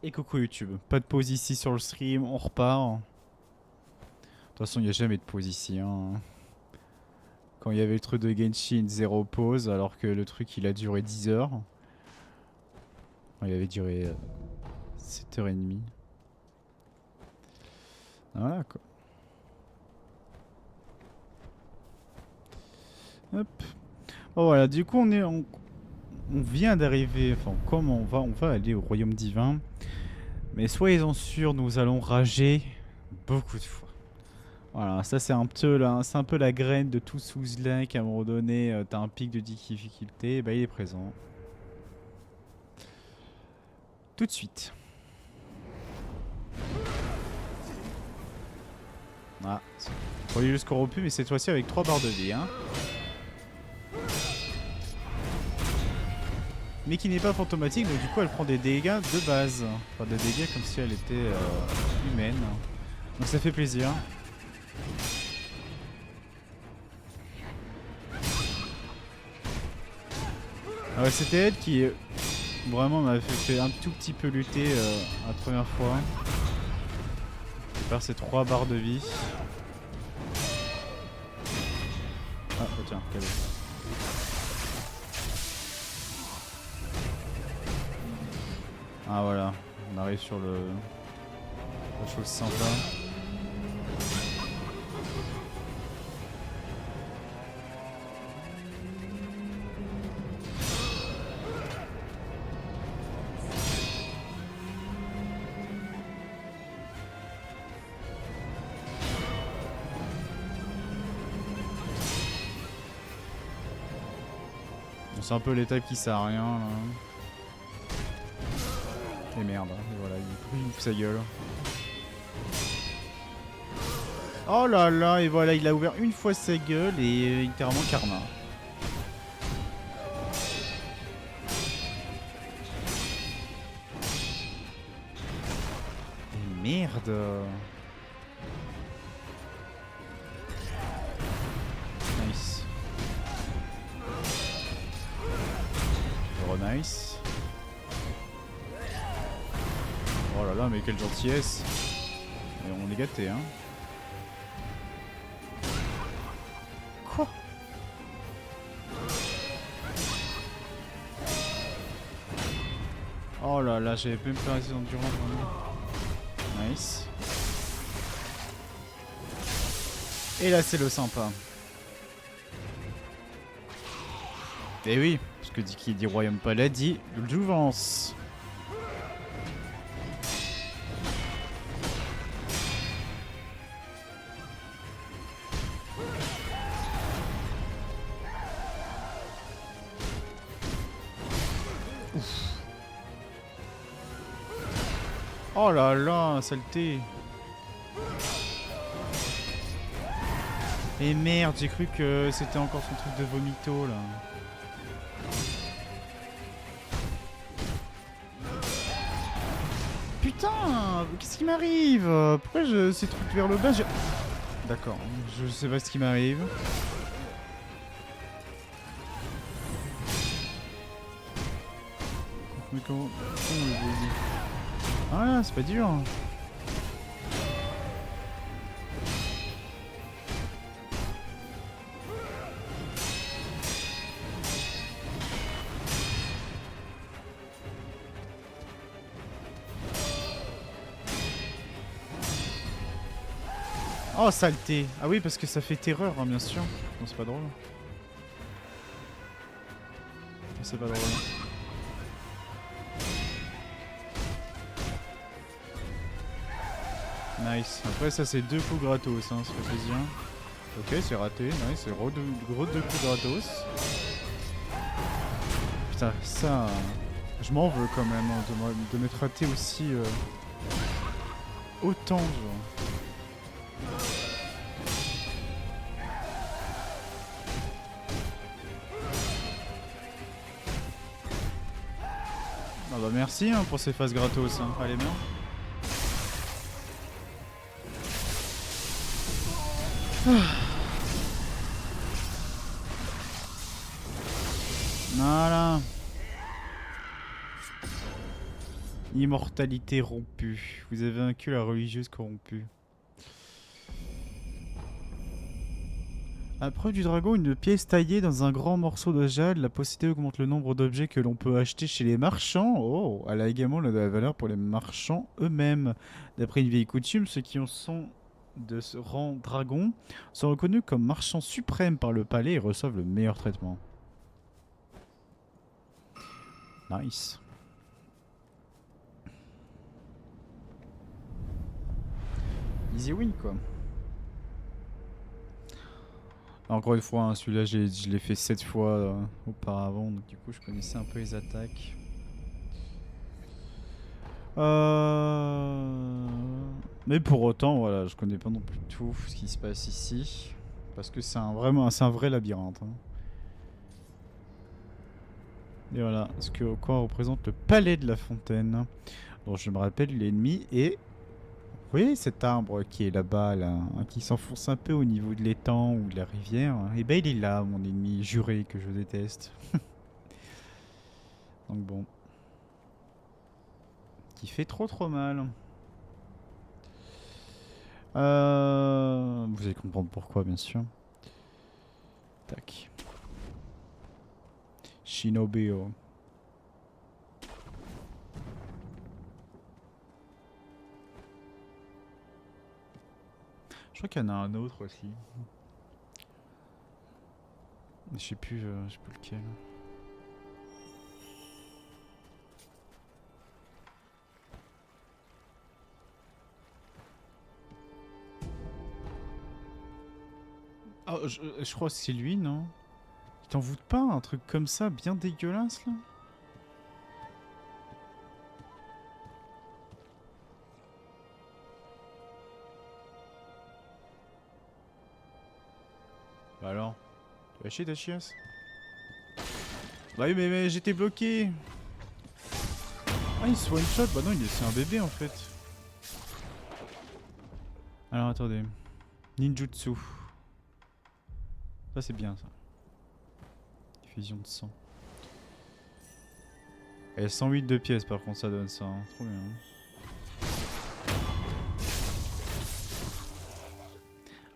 Et coucou YouTube, pas de pause ici sur le stream, on repart. De toute façon, il n'y a jamais de pause ici. Hein. Quand il y avait le truc de Genshin, zéro pause, alors que le truc il a duré 10 heures. Il avait duré 7h30. Voilà quoi. Hop. Bon voilà, du coup on vient d'arriver, enfin comme on va aller au royaume divin. Mais soyez-en sûrs, nous allons rager beaucoup de fois. Voilà, ça c'est un peu la graine de tout Souls-like. À un moment donné, t'as un pic de difficulté, bah il est présent. Tout de suite. Ah, religieux corrompu, mais cette fois-ci avec 3 barres de vie. Hein. Mais qui n'est pas fantomatique, donc du coup elle prend des dégâts de base. Enfin des dégâts comme si elle était humaine. Donc ça fait plaisir. Ah ouais, c'était elle qui vraiment m'avait fait un tout petit peu lutter la première fois. Par ces 3 barres de vie. Ah oh tiens, cadeau. Ah voilà, on arrive sur la chose sympa. C'est un peu l'étape qui sert à rien là. Et merde, et voilà, il ouvre sa gueule. Oh là là, et voilà, il a ouvert une fois sa gueule et littéralement karma. Et merde. Nice. Nice. Oh là là, mais quelle gentillesse. Et on est gâté, hein. Quoi? Oh là là, j'avais même pas assez d'endurance vraiment. Nice. Et là, c'est le sympa. Et oui, parce que qui dit royaume palais dit jouvence. Oh là là, saleté. Et merde, j'ai cru que c'était encore son truc de vomito là. Putain, qu'est-ce qui m'arrive? Pourquoi ces trucs vers le bas D'accord, je sais pas ce qui m'arrive. Mais comment ah, c'est pas dur. Oh, saleté. Ah oui, parce que ça fait terreur, hein, bien sûr. Non, c'est pas drôle. C'est pas drôle. Nice. Après, ça, c'est 2 coups gratos, hein, ça fait plaisir. Ok, c'est raté. Nice, c'est gros 2 coups gratos. Putain, ça... Je m'en veux quand même hein, de m'être raté aussi... autant, genre. Ah bah merci hein, pour ces phases gratos, hein. Allez bien. Voilà. Immortalité rompue. Vous avez vaincu la religieuse corrompue. À la preuve du dragon, une pièce taillée dans un grand morceau de jade. La posséder augmente le nombre d'objets que l'on peut acheter chez les marchands. Oh, elle a également de la valeur pour les marchands eux-mêmes. D'après une vieille coutume, ceux qui en sont de ce rang dragon sont reconnus comme marchands suprêmes par le palais et reçoivent le meilleur traitement. Nice. Easy win quoi. Encore une fois, hein, celui-là je l'ai fait 7 fois auparavant, donc du coup je connaissais un peu les attaques. Mais pour autant, voilà, je connais pas non plus tout ce qui se passe ici. Parce que c'est un vrai labyrinthe. Hein. Et voilà, quoi représente le palais de la fontaine. Donc je me rappelle l'ennemi et... Vous voyez cet arbre qui est là-bas, là, hein, qui s'enfonce un peu au niveau de l'étang ou de la rivière. Et ben il est là, mon ennemi juré que je déteste. Donc bon. Qui fait trop mal. Vous allez comprendre pourquoi, bien sûr. Tac. Shinobio. Je crois qu'il y en a un autre aussi. Je sais plus lequel. Oh, je crois que c'est lui, non? Il t'en voûte pas un truc comme ça, bien dégueulasse là? Bah alors? Tu vas chier ta chiasse? Bah oui mais j'étais bloqué! Ah il se one shot? Bah non c'est un bébé en fait. Alors attendez. Ninjutsu. Ça c'est bien ça. Fusion de sang. Et 108 de pièces par contre ça donne ça. Hein. Trop bien. Hein.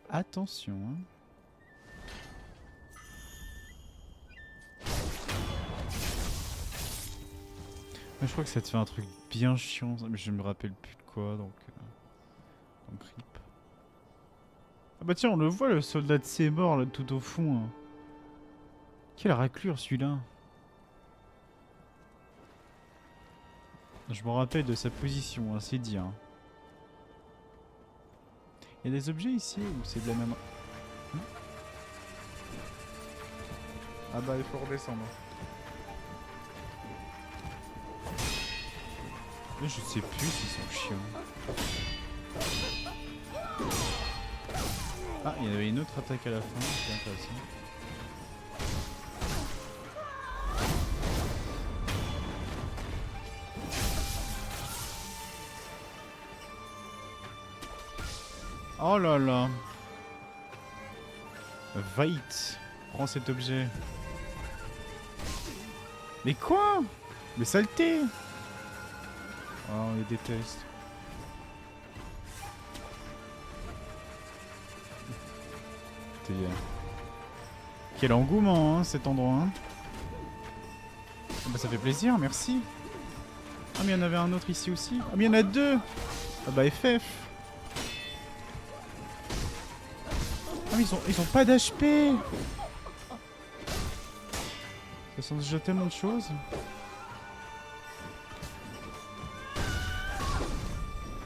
Attention hein. Mais je crois que ça te fait un truc bien chiant, mais je me rappelle plus de quoi donc rip. Ah bah tiens on le voit le soldat de ses morts là tout au fond. Hein. Quelle raclure celui-là. Je me rappelle de sa position, hein, c'est dit. Hein. Il y a des objets ici ou c'est de la même... Ah bah il faut redescendre. Mais je sais plus s'ils sont chiants. Ah, il y avait une autre attaque à la fin, c'est intéressant. Oh là là. Vite. Prends cet objet. Mais quoi? Mais saleté. Oh, on les déteste. Quel engouement, hein, cet endroit. Hein. Ah bah ça fait plaisir, merci. Ah mais il y en avait un autre ici aussi. Ah mais il y en a deux. Ah bah FF. Ah mais ils ont pas d'HP. Ça sent déjà tellement de choses.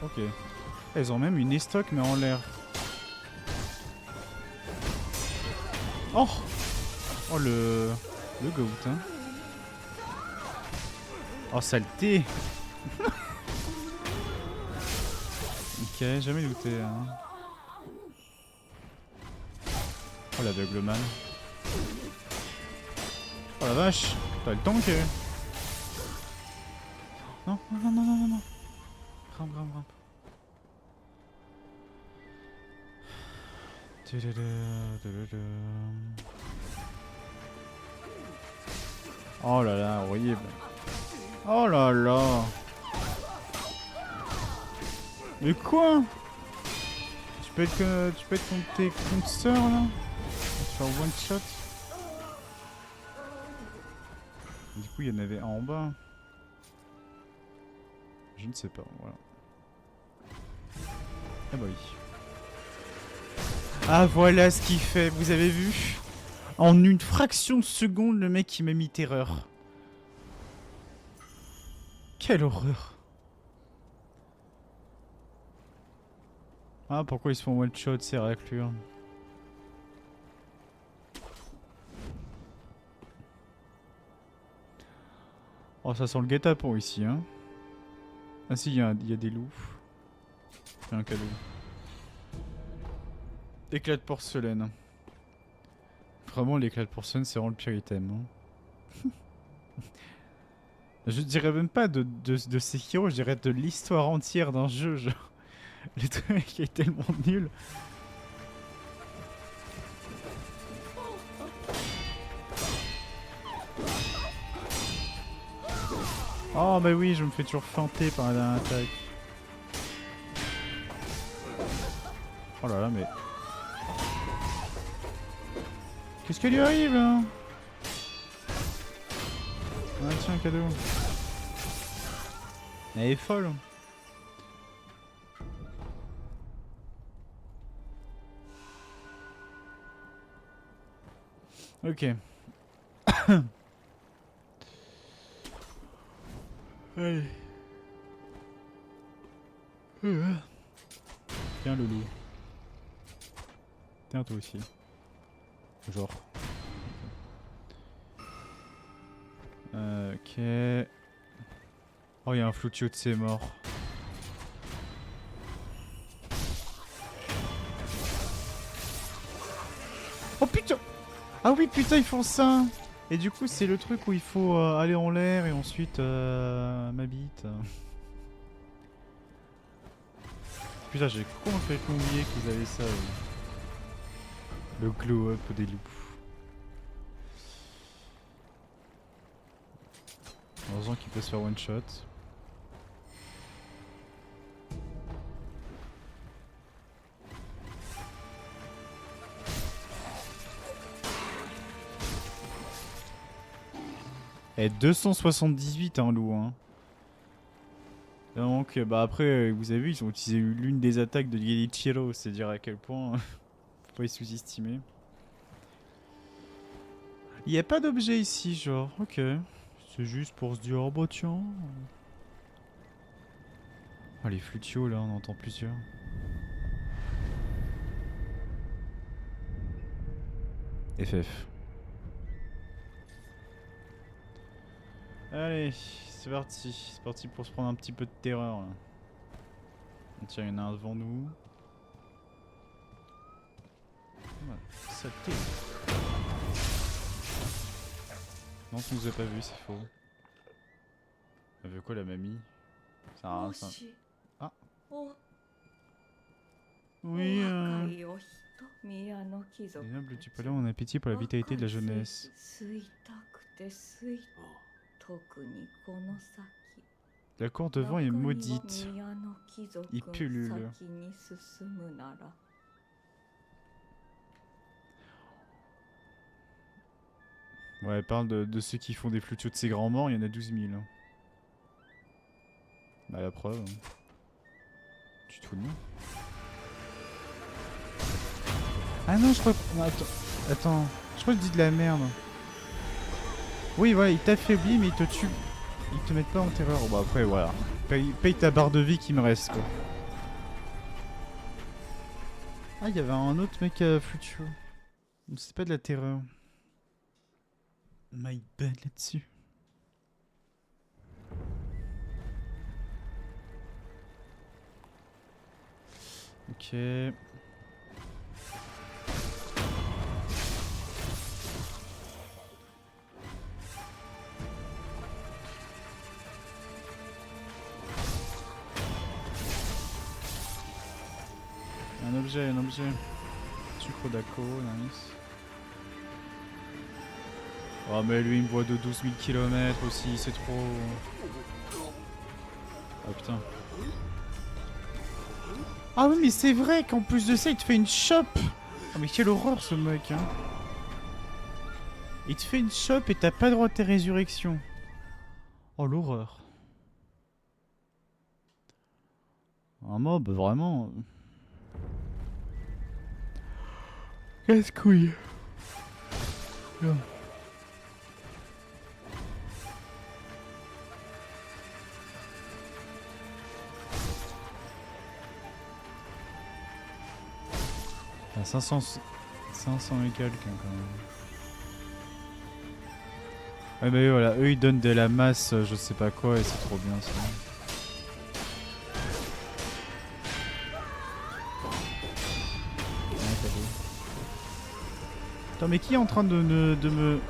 Ok. Elles ont même une estoc mais en l'air. Oh. Oh le goat hein. Oh saleté. Ok, jamais looté hein. Oh l'aveugleman. Oh la vache. T'as le tank Non, non, non, non, non, non. Grimpe, grimpe, grimpe. Oh là là, horrible. Oh là là. Mais quoi? Tu peux être contre tes sœurs là? Faire one shot? Du coup, il y en avait un en bas. Je ne sais pas, voilà. Ah bah oui. Ah voilà ce qu'il fait, vous avez vu? En une fraction de seconde, le mec il m'a mis terreur. Quelle horreur. Ah pourquoi ils se font one shot ces raclures? Oh ça sent le guet-apens ici hein. Ah si, il y a des loups. Il y a un cadeau. Éclat de porcelaine. Vraiment l'éclat de porcelaine c'est vraiment le pire item. Hein. Je dirais même pas de Sekiro, je dirais de l'histoire entière d'un jeu. Genre. Le truc est tellement nul. Oh bah oui, je me fais toujours feinter par la dernière attaque. Oh là là, mais... Qu'est-ce qui lui arrive là? Ah tiens, un cadeau. Elle est folle. Ok. Allez. Tiens le loup. Tiens toi aussi. Genre. Ok. Oh il y a un Flutio de ses morts. Oh putain! Ah oui putain ils font ça! Et du coup c'est le truc où il faut aller en l'air et ensuite ma bite. Putain j'ai complètement oublié qu'ils avaient ça. Le glow up des loups. Heureusement qu'il peut se faire one shot. Et 278 un loup hein. Donc bah après vous avez vu ils ont utilisé l'une des attaques de Genichiro, c'est dire à quel point faut pas les sous-estimer. Il n'y a pas d'objet ici genre, ok. C'est juste pour se dire oh bah tiens. Ah les flutios là on entend plusieurs. FF. Allez, c'est parti. C'est parti pour se prendre un petit peu de terreur là. Tiens, il y en a un devant nous. Ouais, saleté. Non, tu nous a pas vu, c'est faux. Elle veut quoi la mamie? Ça a rien, ça. Ah. Oui, les nobles du palais ont un appétit pour la vitalité de la jeunesse. La cour devant est maudite. Il pullule. Ouais, elle parle de ceux qui font des flutios de ces grands morts, il y en a 12 000. Hein. Bah la preuve. Hein. Tu te fous de moi? Ah non, je crois... Non, attends, je crois que je dis de la merde. Oui, voilà, il t'affaiblit, mais il te tue. Ils te mettent pas en terreur. Bon, bah après, voilà. Paye ta barre de vie qui me reste, quoi. Ah, il y avait un autre mec à Flutio. C'est pas de la terreur. My bad là-dessus. Ok. Un objet, un objet. Sucre d'Aco, nice. Oh mais lui il me voit de 12 000 km aussi, c'est trop... Oh putain. Ah oui, mais c'est vrai qu'en plus de ça, il te fait une chope. Oh, mais quelle horreur ce mec, hein. Il te fait une chope et t'as pas droit à tes résurrections. Oh, l'horreur. Un mob, vraiment. Casse-couille. À 500 et quelques, hein, quand même. Ouais, mais voilà, eux ils donnent de la masse, je sais pas quoi, et c'est trop bien ça. Ouais, t'as vu. Attends, mais qui est en train de me...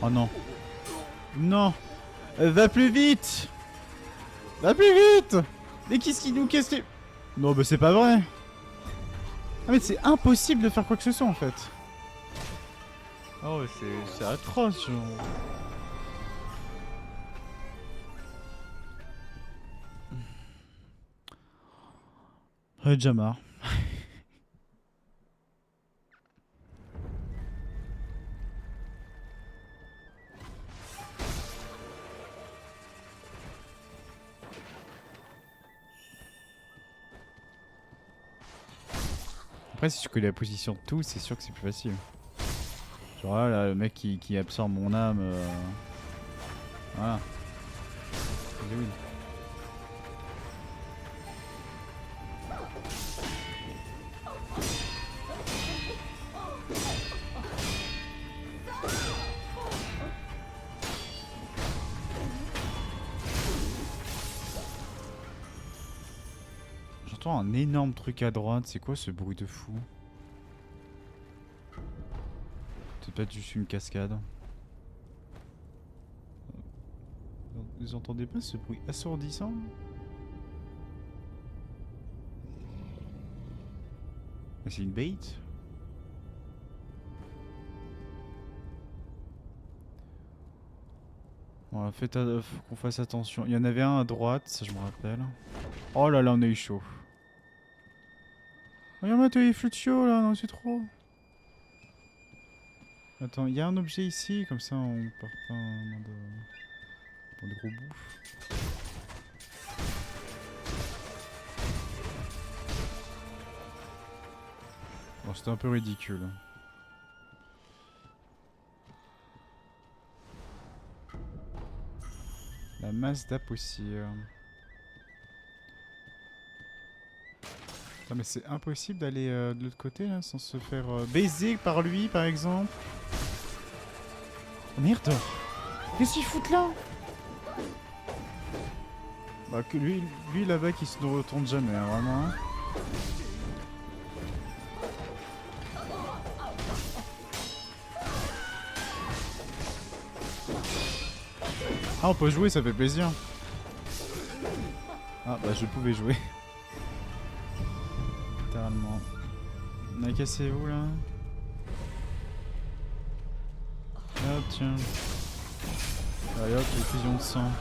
Oh non. Non. Va plus vite. Va plus vite. Mais qu'est-ce qui nous casse les... Non, bah c'est pas vrai. Ah mais c'est impossible de faire quoi que ce soit en fait. Oh ouais, c'est atroce genre. Déjà marre. Après si tu connais la position de tout, c'est sûr que c'est plus facile. Genre là, le mec qui absorbe mon âme. Voilà. Oui. J'entends un énorme truc à droite, c'est quoi ce bruit de fou? C'est pas juste une cascade. Vous entendez pas ce bruit assourdissant? C'est une bait? Bon, faut qu'on fasse attention. Il y en avait un à droite, ça je me rappelle. Oh là là, on a eu chaud. Regarde-moi, t'as les flutio là, non c'est trop. Attends, il y a un objet ici, comme ça on part pas en mode gros bouffe. Bon, c'était un peu ridicule. La masse d'apoussière. Non mais c'est impossible d'aller de l'autre côté là sans se faire baiser par lui par exemple. Oh merde! Qu'est-ce qu'il fout là? Bah que lui là-bas qui se ne retourne jamais, hein, vraiment. Hein. Ah on peut jouer, ça fait plaisir. Ah bah je pouvais jouer. Littéralement. Cassez-vous là. Hop tiens. Allez hop, les fusions de sang.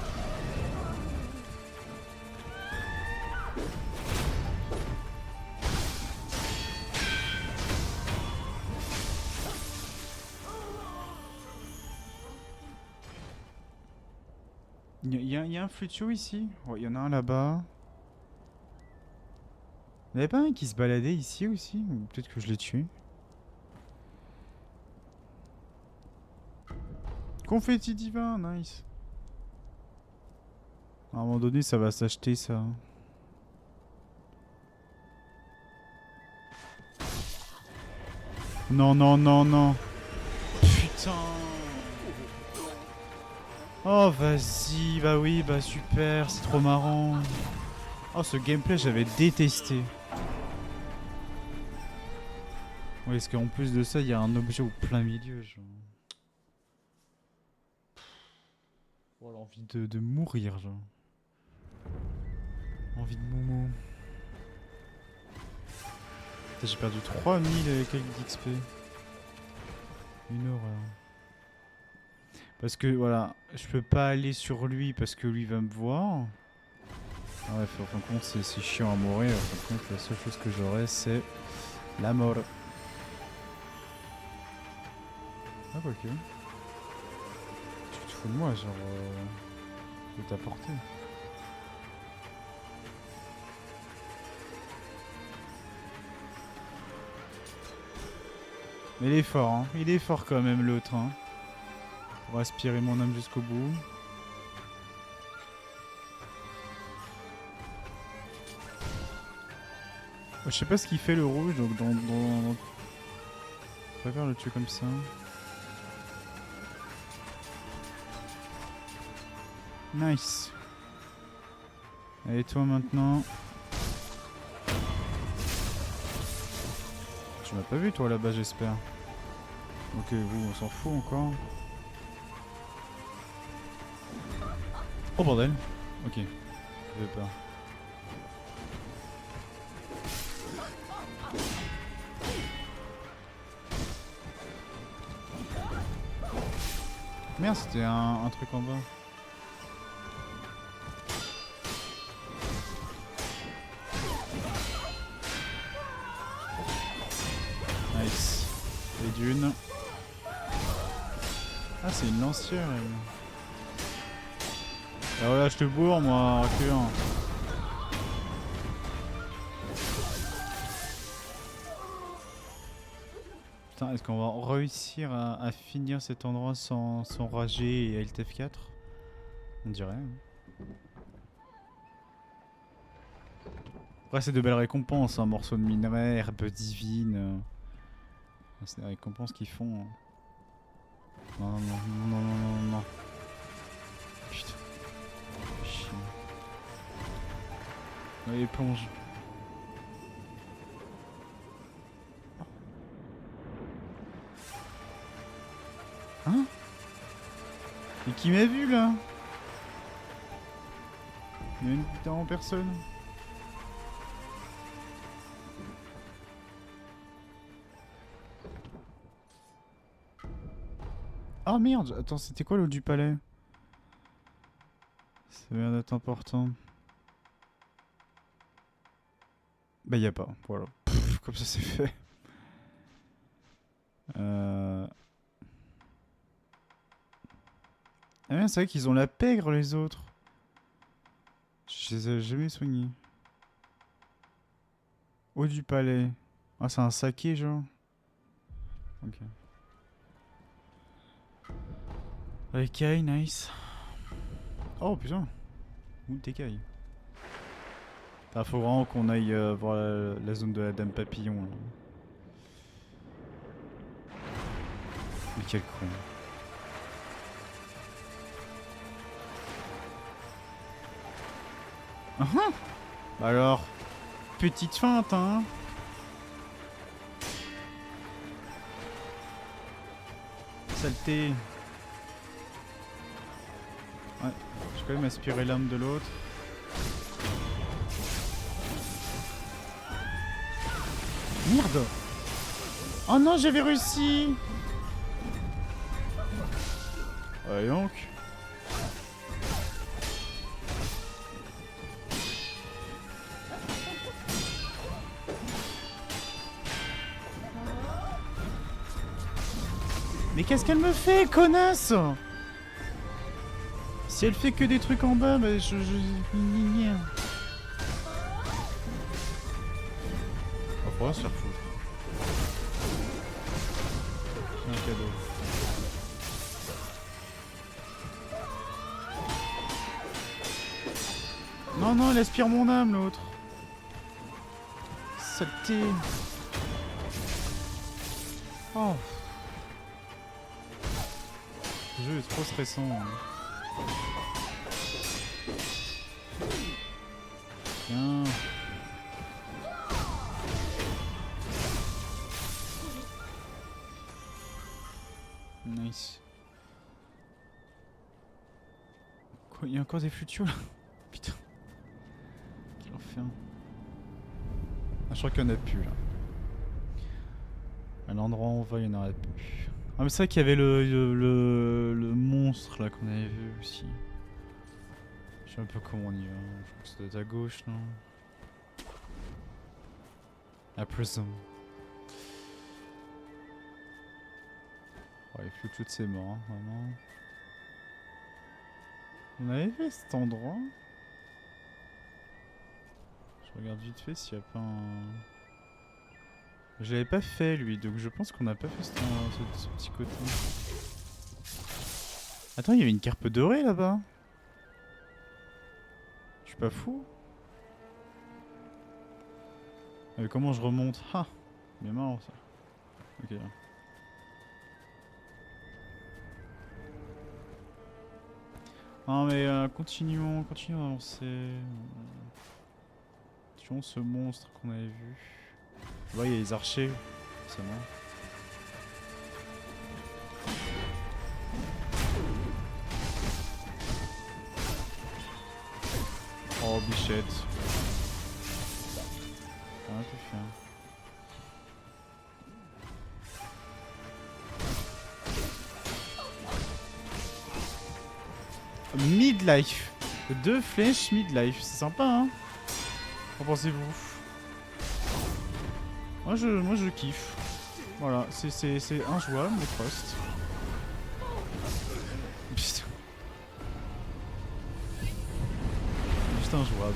Il y a un flutio ici. Ouais, il y en a un là-bas. Il n'y avait pas un qui se baladait ici aussi? Ou peut-être que je l'ai tué. Confetti divin, nice. À un moment donné, ça va s'acheter ça. Non, non, non, non. Putain. Oh, vas-y, bah oui, bah super, c'est trop marrant. Oh, ce gameplay, j'avais détesté. Oui, parce qu'en plus de ça, il y a un objet au plein milieu, genre. Oh, l'envie de mourir, genre. Envie de momo. J'ai perdu 3000 et quelques d'XP. Une horreur. Parce que, voilà, je peux pas aller sur lui parce que lui va me voir. Ah ouais, en fin de compte, c'est chiant à mourir. En fin de compte, la seule chose que j'aurais, c'est la mort. Ah, quoi que. Tu te fous de moi, genre. De ta portée. Mais il est fort, hein. Il est fort quand même, l'autre, hein. Pour aspirer mon âme jusqu'au bout. Je sais pas ce qu'il fait le rouge, donc je préfère le tuer comme ça. Nice. Allez, toi maintenant. Tu m'as pas vu toi là-bas, j'espère. Ok, vous, on s'en fout encore. Oh bordel. Ok, j'avais peur. Merde, c'était un truc en bas. Nice. Et d'une. Ah, c'est une lancière. Ah voilà, je te bourre moi, reculant. Putain, est-ce qu'on va réussir à finir cet endroit sans rager et LTF4? On dirait. Hein. Après, c'est de belles récompenses, un morceau de minerai, herbe divine. C'est des récompenses qu'ils font. Non, non, non, non, non, non, non. Putain. Chier. Allez, plonge. Hein? Mais qui m'a vu là? Il y a une putain en personne. Oh merde, attends, c'était quoi l'eau du palais? Ça a l'air d'être important. Bah y a pas, voilà. Pff, comme ça c'est fait. Ah ouais, c'est vrai qu'ils ont la pègre les autres. Je les ai jamais soignés. Eau du palais. Ah c'est un saké genre. Ok. Ok, nice. Oh putain. Où t'es caille? Ah, faut vraiment qu'on aille voir la zone de la Dame Papillon. Là. Mais quel con. Bah alors, petite feinte, hein. Saleté. Ouais, je vais quand même aspirer l'âme de l'autre. Merde. Oh non, j'avais réussi. Allez donc. Mais qu'est-ce qu'elle me fait, connasse? Si elle fait que des trucs en bas, bah je... Oh, faudra se faire foutre. C'est un cadeau. Non, non, elle aspire mon âme, l'autre. Saleté. Oh. Le jeu est trop stressant. Hein. Tiens. Nice. Quoi, il y a encore des futurs là? Putain. Quel enfer. Ah, je crois qu'il y en a plus là. À l'endroit où on va, il y en aurait plus. Ah mais c'est vrai qu'il y avait le monstre là qu'on avait vu aussi. Je sais un peu comment on y va. Je crois que c'est de à gauche, non? À prison. Ouais, il faut toutes ses morts, hein, vraiment. On avait fait cet endroit. Je regarde vite fait s'il n'y a pas un... Je l'avais pas fait lui, donc je pense qu'on n'a pas fait ce petit côté. Attends, il y avait une carpe dorée là-bas. Je suis pas fou. Mais comment je remonte? Ah, bien marrant ça. Ok. Non mais continuons à avancer. Tuons ce monstre qu'on avait vu. Là il y a les archers, forcément. Oh bichette. Rien pu faire. Midlife. 2 flèches midlife, c'est sympa hein. Qu'en pensez-vous? Moi je kiffe. Voilà, c'est injouable mais trust. Putain. Juste injouable.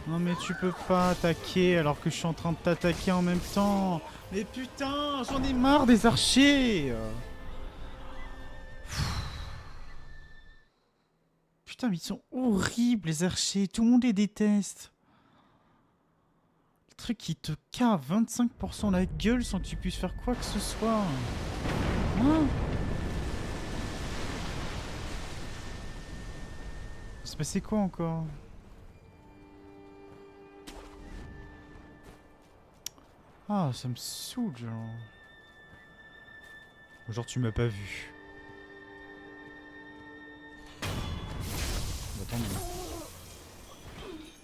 Non mais tu peux pas attaquer alors que je suis en train de t'attaquer en même temps. Mais putain, j'en ai marre des archers. Putain, mais ils sont horribles les archers, tout le monde les déteste. Le truc qui te cave 25% la gueule sans que tu puisses faire quoi que ce soit. Hein? Il se passait quoi encore? Ah, ça me saoule, genre. Genre, tu m'as pas vu. Attends.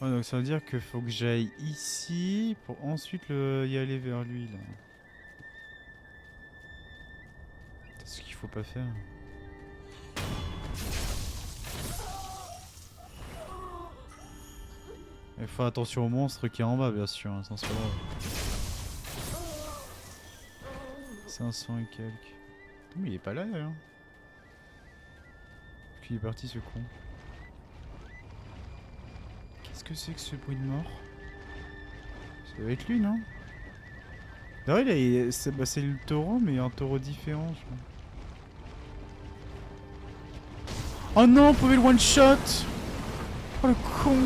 Ouais, donc ça veut dire qu'il faut que j'aille ici pour ensuite y aller vers lui, là. C'est ce qu'il faut pas faire. Il faut attention au monstre qui est en bas, bien sûr, hein, sinon c'est pas drôle. 500 et quelques. Mais il est pas là, d'ailleurs. Qu'il est parti, ce con. Qu'est-ce que c'est que ce bruit de mort? Ça doit être lui, non? D'ailleurs, c'est le taureau, mais un taureau différent, je crois. Oh non, on pouvait le one-shot! Oh le con!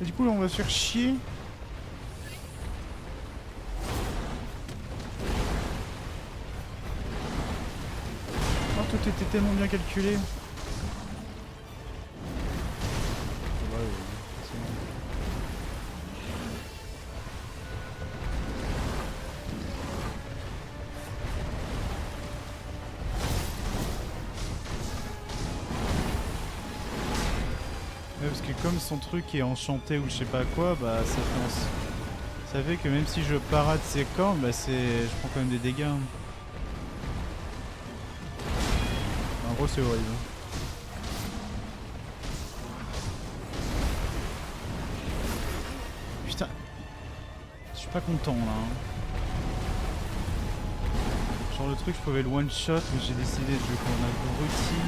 Et du coup, là, on va se faire chier. Oh, tout était tellement bien calculé. Ouais, parce que comme son truc est enchanté ou je sais pas quoi, bah ça fait que même si je parade ses cornes, bah je prends quand même des dégâts. En gros c'est horrible. Putain, je suis pas content là. Genre le truc je pouvais le one shot mais j'ai décidé de jouer comme un abruti.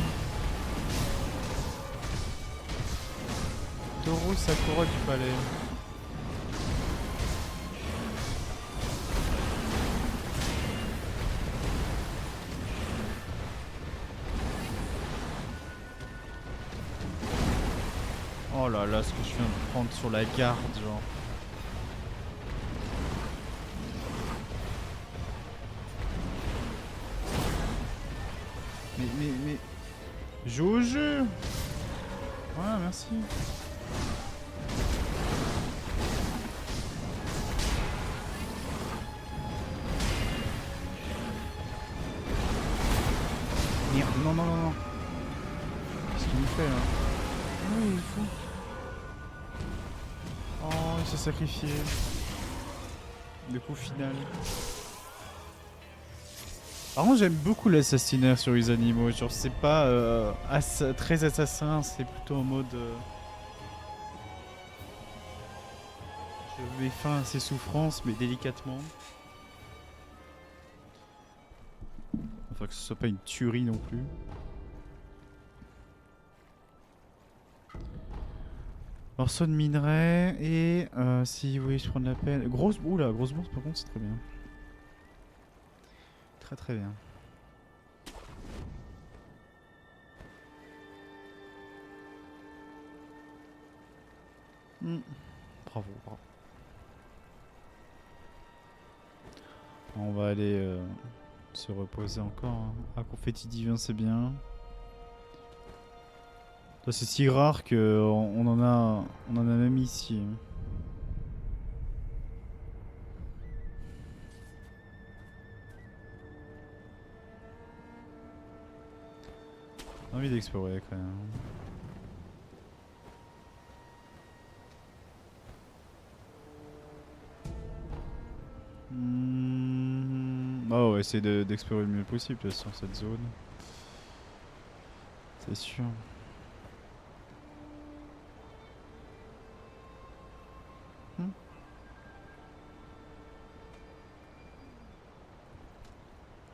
Taureau Sakura du palais. Oh là là, ce que je viens de prendre sur la garde, genre. Mais... Joue au jeu! Voilà, merci. Merde, non. Qu'est-ce qu'il nous fait là? Oh, il est fou. Oh, il s'est sacrifié. Le coup final. Par contre, j'aime beaucoup l'assassinat sur les animaux. Genre, c'est pas très assassin, c'est plutôt en mode. Je mets fin à ses souffrances, mais délicatement. Enfin, que ce soit pas une tuerie non plus. Morceau de minerai et si oui, je prends de la peine. Grosse. Oula, grosse bourse par contre, c'est très bien. Très très bien. Bravo, bravo. On va aller se reposer encore. Hein. Ah, confetti divin, c'est bien. C'est si rare que on en a même ici. J'ai envie d'explorer quand même. Oh, on va essayer d'explorer le mieux possible sur cette zone. C'est sûr.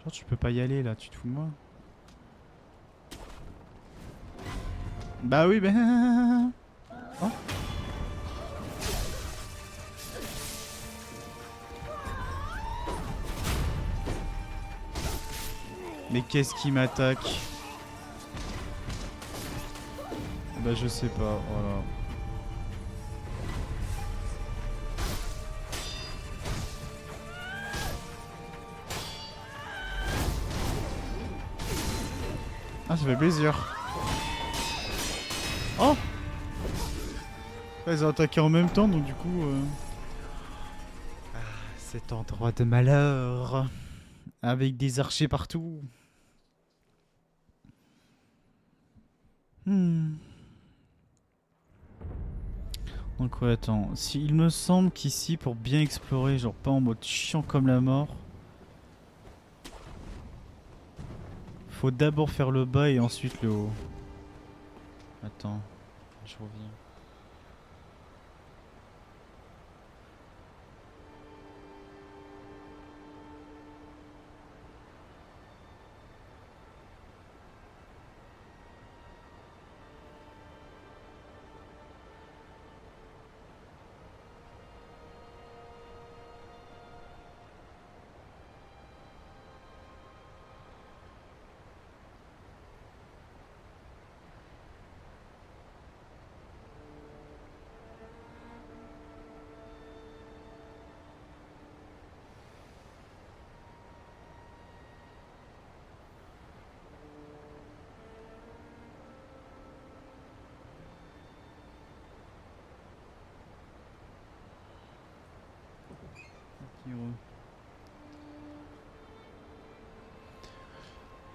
Genre tu peux pas y aller là, tu te fous de moi? Bah oui, ben... Oh. Mais qu'est-ce qui m'attaque? Bah je sais pas, voilà. Ah, ça fait plaisir. Oh! Ils ont attaqué en même temps, donc du coup... Ah, cet endroit de malheur. Avec des archers partout. Donc ouais, attends. Il me semble qu'ici, pour bien explorer, genre pas en mode chiant comme la mort, faut d'abord faire le bas et ensuite le haut. Attends, je reviens.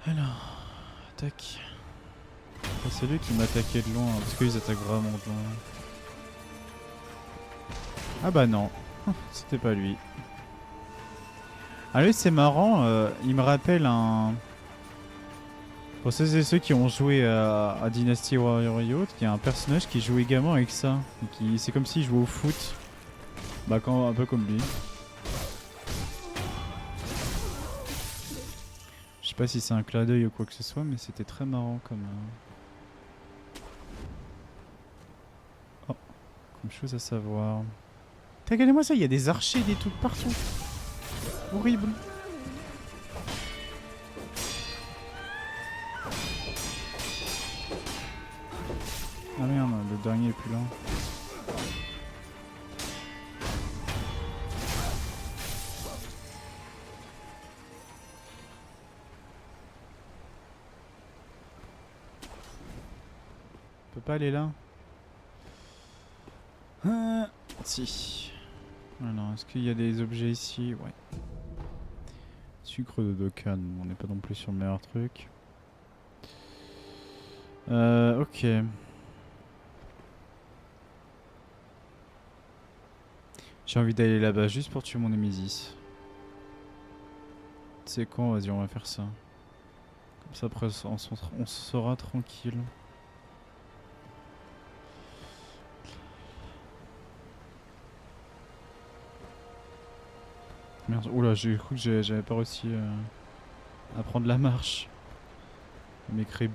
Alors, tac. C'est lui qui m'attaquait de loin, parce qu'ils attaquent vraiment de loin. Ah bah non, c'était pas lui. Ah lui c'est marrant, il me rappelle un... Pour ceux et ceux qui ont joué à Dynasty Warrior, il y a un personnage qui joue également avec ça. C'est comme s'il jouait au foot. Bah un peu comme lui. Je sais pas si c'est un clin d'œil ou quoi que ce soit, mais c'était très marrant comme chose à savoir. Regardez-moi ça, il y a des archers, des trucs partout. Horrible. Ah merde, le dernier est plus là. On peut pas aller là. Si. Alors, est-ce qu'il y a des objets ici? Ouais. Sucre de Dokkan, on n'est pas non plus sur le meilleur truc. Ok. J'ai envie d'aller là-bas juste pour tuer mon Némésis. C'est con, vas-y, on va faire ça. Comme ça, après, on sera tranquille. Merde, oula, j'ai cru que j'avais pas réussi à prendre la marche. Mes crébous.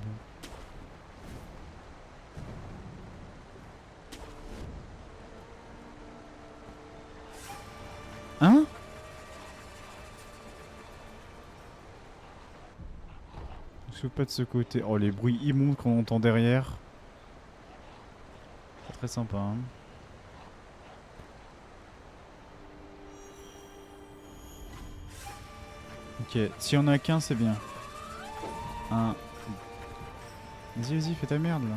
Hein? Je pas de ce côté. Oh, les bruits immondes qu'on entend derrière. C'est très sympa, hein. Ok, si on a qu'un, c'est bien. Un. Vas-y, vas-y, fais ta merde là.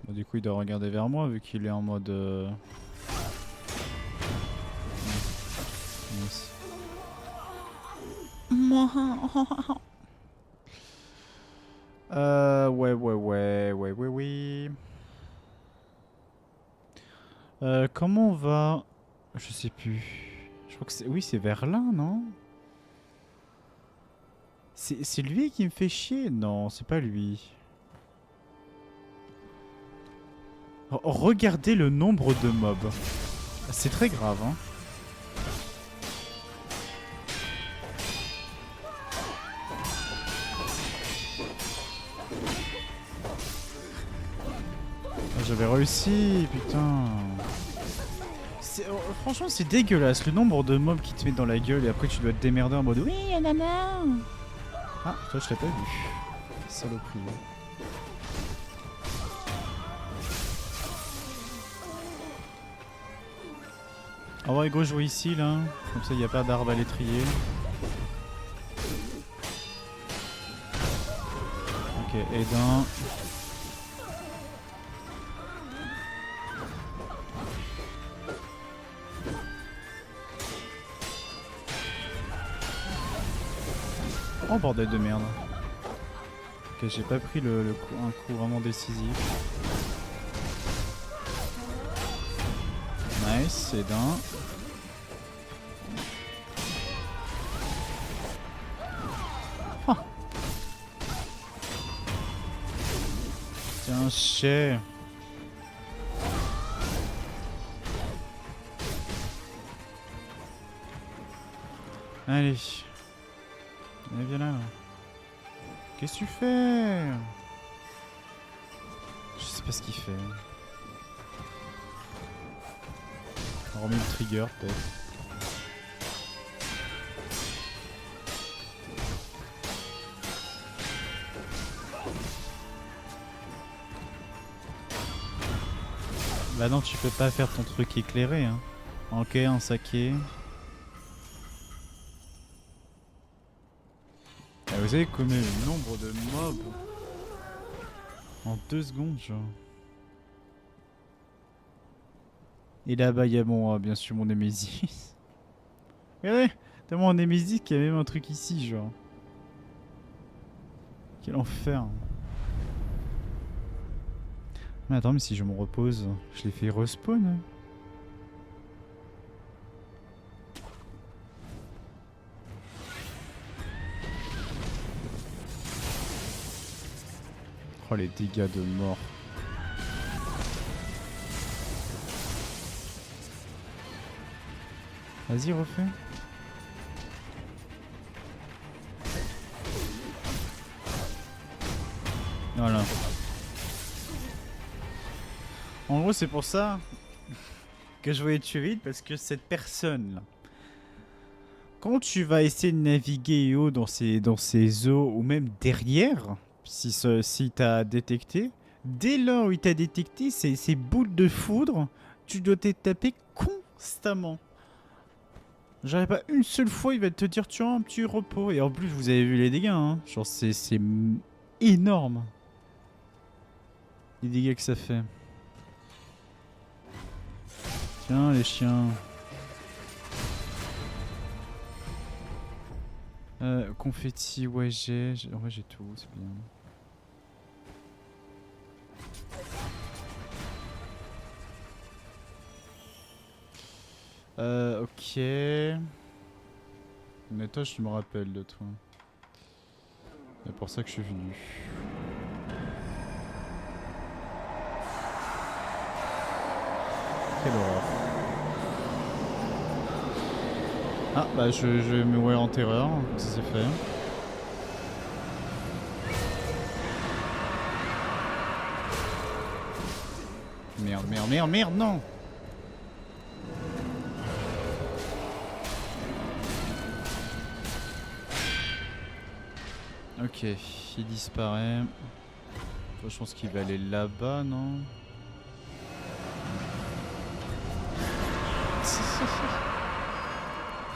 Bon, du coup, il doit regarder vers moi vu qu'il est en mode. Yes. Ouais. Comment on va? Je sais plus. Je crois que c'est. Oui, c'est vers là, non? C'est lui qui me fait chier? Non, c'est pas lui. Regardez le nombre de mobs. C'est très grave, hein. J'avais réussi, putain. Franchement, c'est dégueulasse le nombre de mobs qui te mettent dans la gueule et après tu dois te démerder en mode oui, nanana. Ah, toi, je l'ai pas vu. Saloperie. On va go jouer ici là, comme ça il n'y a pas d'arbre à l'étrier. Ok, et d'un. Oh bordel de merde. Ok, j'ai pas pris un coup vraiment décisif. Nice, c'est d'un. Oh. Tiens, chais. Allez. Allez, viens là. Qu'est-ce que tu fais? Je sais pas ce qu'il fait. On remet le trigger peut-être. Bah non, tu peux pas faire ton truc éclairé, hein. Ok, un saké. Ah, vous avez combien le nombre de mobs en 2 secondes, genre. Et là-bas, il y a bien sûr mon Nemesis. Regardez, t'as mon Nemesis qui a même un truc ici, genre. Quel enfer. Mais attends, mais si je me repose, je l'ai fait respawn. Hein. Oh les dégâts de mort. Vas-y, refais. Voilà. En gros, c'est pour ça que je voulais tuer vite, parce que cette personne là, quand tu vas essayer de naviguer haut dans ces eaux, ou même derrière, si t'as détecté, dès lors où il t'a détecté, ces boules de foudre, tu dois te taper constamment. J'arrive pas une seule fois, il va te dire tu as un petit repos. Et en plus, vous avez vu les dégâts, hein. Genre, c'est énorme. Les dégâts que ça fait. Tiens, les chiens. Confetti, ouais ouais, j'ai tout, c'est bien. Ok. Mais toi, je me rappelle de toi. C'est pour ça que je suis venu. Quelle horreur. Ah, bah je vais mourir en terreur, ça c'est fait. Merde, merde, merde, merde, non! Ok, il disparaît. Je pense qu'il va aller là-bas, non?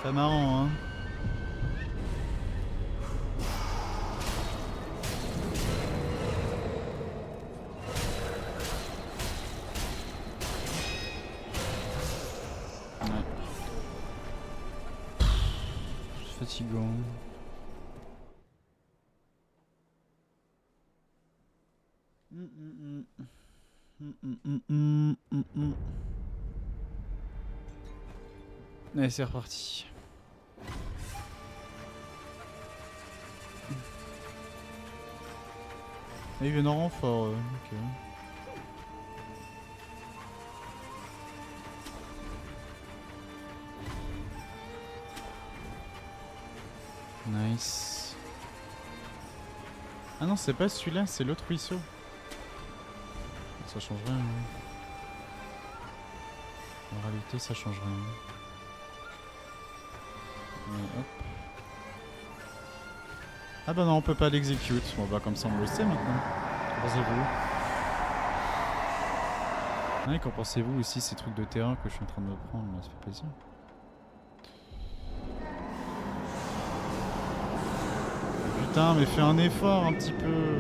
Très marrant, hein? Ouais. C'est fatigant. Allez, c'est reparti. Ah, ils viennent en renfort, ok. Nice. Ah non, c'est pas celui-là, c'est l'autre ruisseau. Ça change rien. Hein. En réalité, ça change rien. Hop. Ah bah non, on peut pas l'exécute. Bon bah comme ça on le sait maintenant. Qu'en pensez-vous? Ouais, qu'en pensez-vous aussi ces trucs de terrain que je suis en train de me prendre là, ça fait plaisir. Putain, mais fais un effort un petit peu.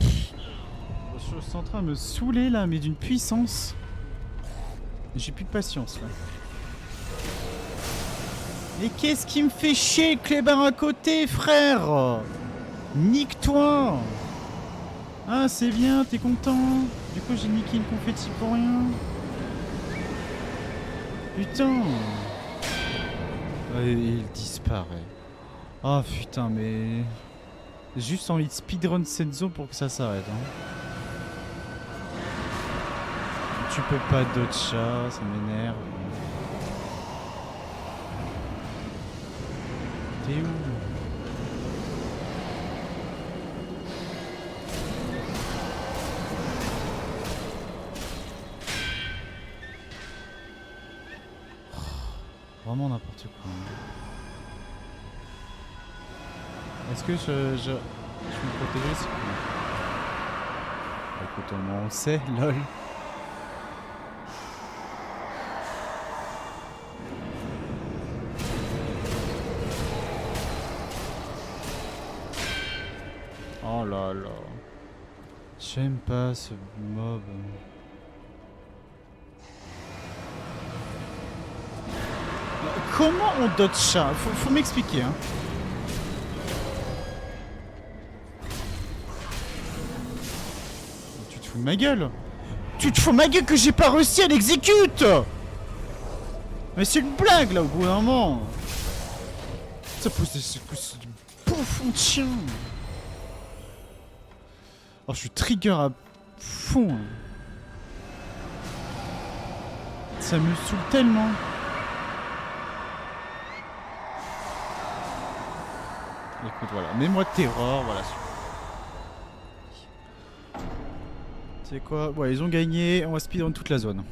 Je suis en train de me saouler là, mais d'une puissance. J'ai plus de patience là. Mais qu'est-ce qui me fait chier, Clébard à côté, frère? Nique-toi! Ah, c'est bien, t'es content? Du coup, j'ai niqué une confetti pour rien. Putain! Il disparaît. Oh putain, mais... J'ai juste envie de speedrun cette zone pour que ça s'arrête. Hein. Tu peux pas dodge ça, ça m'énerve. T'es où? Vraiment n'importe quoi. Est-ce que je me protéger? Écoute, on le sait, lol. Oh là là. J'aime pas ce mob. Comment on dodge ça? Faut m'expliquer, hein. Tu te fous de ma gueule? Tu te fous de ma gueule que j'ai pas réussi à l'exécute? Mais c'est une blague là au bout d'un moment. Ça pousse des bouffons de chien. Oh, je suis trigger à fond. Hein. Ça me saoule tellement. Écoute, voilà. Mets-moi de terror, voilà. C'est quoi? Ouais, ils ont gagné. On va speedrun toute la zone.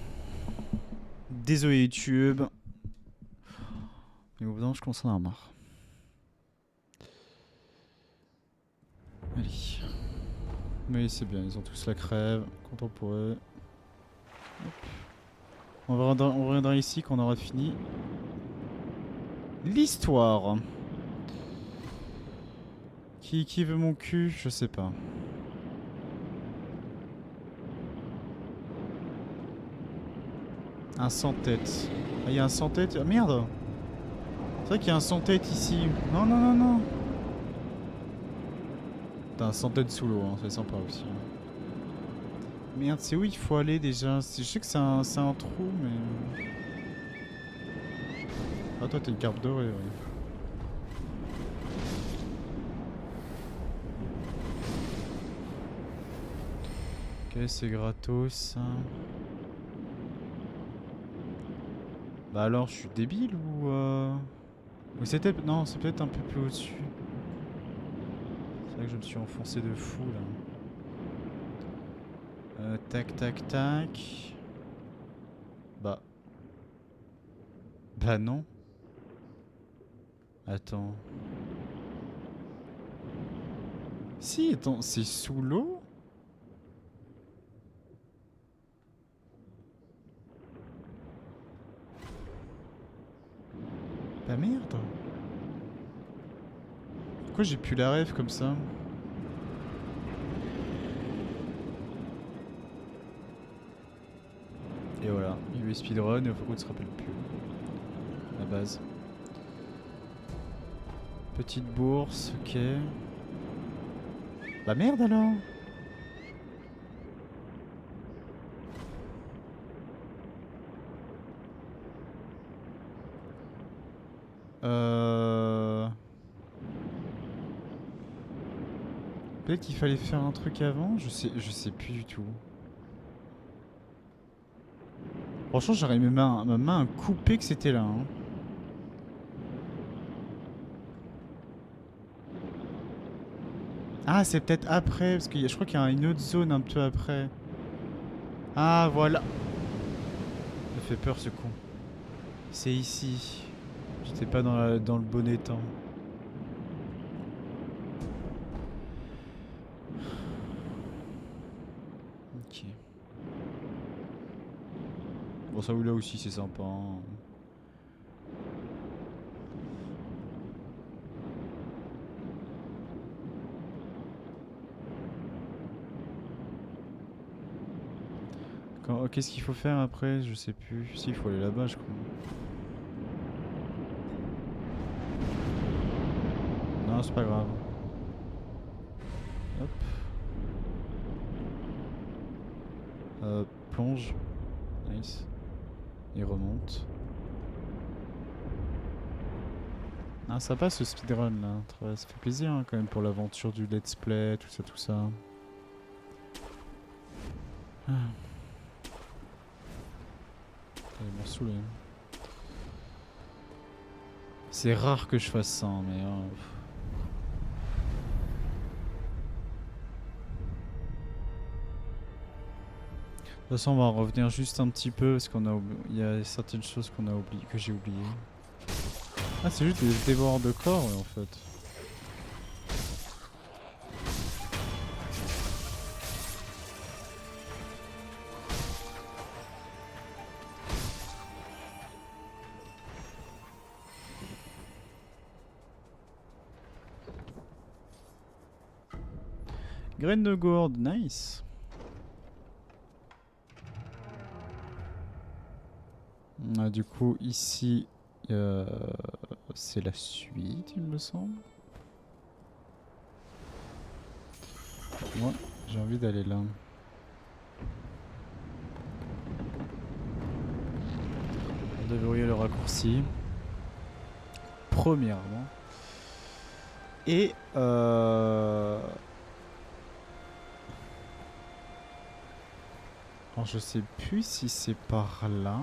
Désolé YouTube. Mais au bout d'un moment, je commence à en avoir marre. Allez. Oui, c'est bien, ils ont tous la crève. Content pour eux. Hop. On reviendra ici quand on aura fini l'histoire. Qui veut mon cul? Je sais pas. Un sans-tête. Ah, il y a un sans-tête. Ah, merde! C'est vrai qu'il y a un sans-tête ici. Non, non, non, non. T'as un sans-tête sous l'eau, hein. C'est sympa aussi. Merde, c'est où il faut aller déjà? Je sais que c'est un trou, mais... Ah, toi, t'as une carte dorée, ouais. Ok, c'est gratos. Bah alors, je suis débile ou... Ou c'était... Non, c'est peut-être un peu plus au-dessus. C'est vrai que je me suis enfoncé de fou, là. Tac, tac, tac. Bah... Bah non. Attends. Si, attends, c'est sous l'eau? Bah merde. Pourquoi j'ai plus la rêve comme ça? Et voilà, il y a eu speedrun et au coup, on ne se rappelle plus. La base. Petite bourse, ok. Bah merde alors. Euh... Peut-être qu'il fallait faire un truc avant, je sais plus du tout. Franchement, j'aurais ma main à couper que c'était là. Hein. Ah, c'est peut-être après, parce que je crois qu'il y a une autre zone un peu après. Ah, voilà. Ça fait peur ce con. C'est ici. J'étais pas dans le bon étang. Ok. Bon, ça ou là aussi, c'est sympa. Hein. Qu'est-ce qu'il faut faire après? Je sais plus. Si, il faut aller là-bas, je crois. Non, c'est pas grave. Hop. Plonge. Nice. Il remonte. Ah, ça passe ce speedrun là. Ça fait plaisir hein, quand même pour l'aventure du let's play, tout ça, tout ça. Ah. Ils m'ont saoulé. C'est rare que je fasse ça, mais... De toute façon, on va en revenir juste un petit peu parce il y a certaines choses qu'on a oubliées, que j'ai oubliées. Ah, c'est juste des dévoreurs de corps, ouais, en fait. Graine de gourde, nice. Ah, du coup, ici, c'est la suite, il me semble. Moi, j'ai envie d'aller là. On déverrouiller le raccourci. Premièrement. Et alors je sais plus si c'est par là.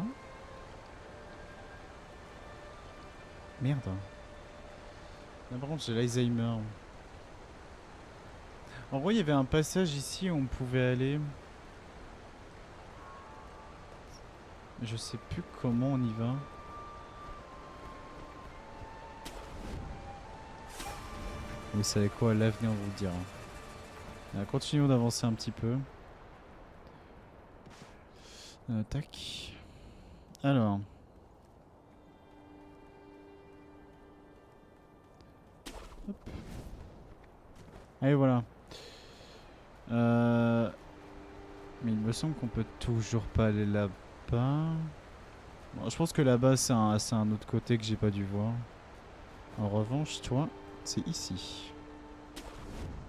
Merde. Là, par contre j'ai l'Alzheimer. En vrai il y avait un passage ici où on pouvait aller. Mais je sais plus comment on y va. Vous savez quoi, l'avenir vous le dira. Continuons d'avancer un petit peu. Tac. Alors. Hop. Allez, voilà. Mais il me semble qu'on peut toujours pas aller là-bas. Bon, je pense que là-bas c'est un autre côté que j'ai pas dû voir. En revanche, toi, c'est ici.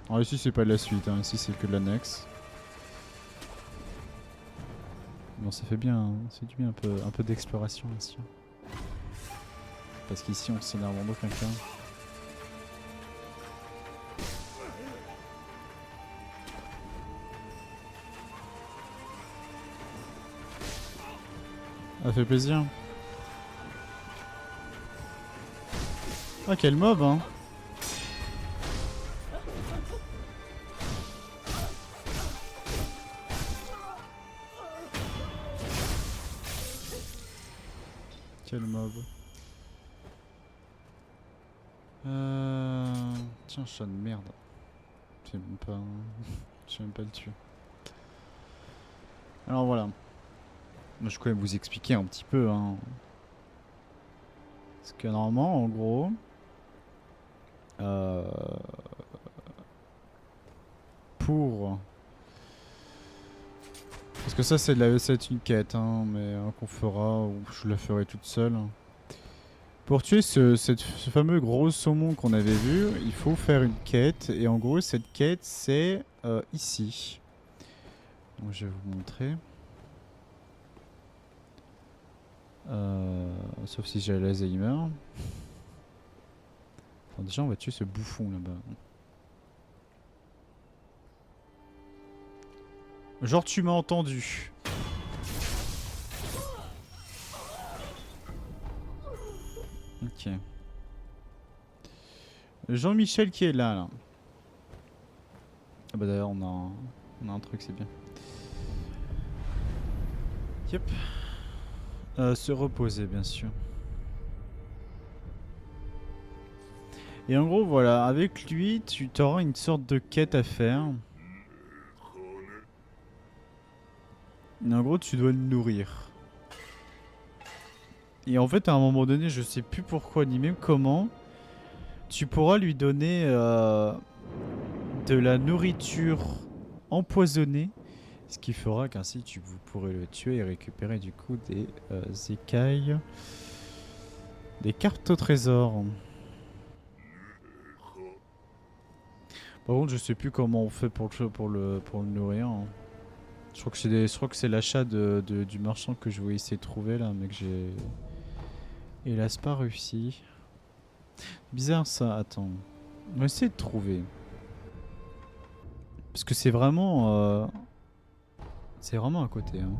Alors ici c'est pas de la suite, hein. Ici c'est que de l'annexe. Bon, ça fait bien, hein. C'est du bien un peu d'exploration ici. Parce qu'ici on s'énerve en aucun cas. Ça fait plaisir. Ah, quel mob, hein. Quel mob. Tiens, chat de merde. Je sais même pas. Je sais même pas le tuer. Alors voilà. Moi, je vais quand même vous expliquer un petit peu, hein. Parce que normalement, en gros. Pour. Parce que ça, c'est une quête, hein, mais qu'on fera, ou je la ferai toute seule. Pour tuer ce fameux gros saumon qu'on avait vu, il faut faire une quête. Et en gros, cette quête, c'est ici. Donc, je vais vous montrer. Sauf si j'ai l'Alzheimer. Enfin, déjà, on va tuer ce bouffon là-bas. Genre, tu m'as entendu. Ok. Jean-Michel qui est là. Ah bah d'ailleurs, on a un truc, c'est bien. Yep. Se reposer, bien sûr. Et en gros, voilà, avec lui, tu auras une sorte de quête à faire. Et en gros, tu dois le nourrir. Et en fait, à un moment donné, je sais plus pourquoi ni même comment, tu pourras lui donner de la nourriture empoisonnée. Ce qui fera qu'ainsi vous pourrez le tuer et récupérer du coup des écailles. Des cartes au trésor. Par contre, je sais plus comment on fait pour le nourrir, hein. Je crois que c'est l'achat du marchand que je vais essayer de trouver là, mais que j'ai hélas pas réussi. Bizarre ça, attends. On va essayer de trouver. Parce que c'est vraiment à côté, hein.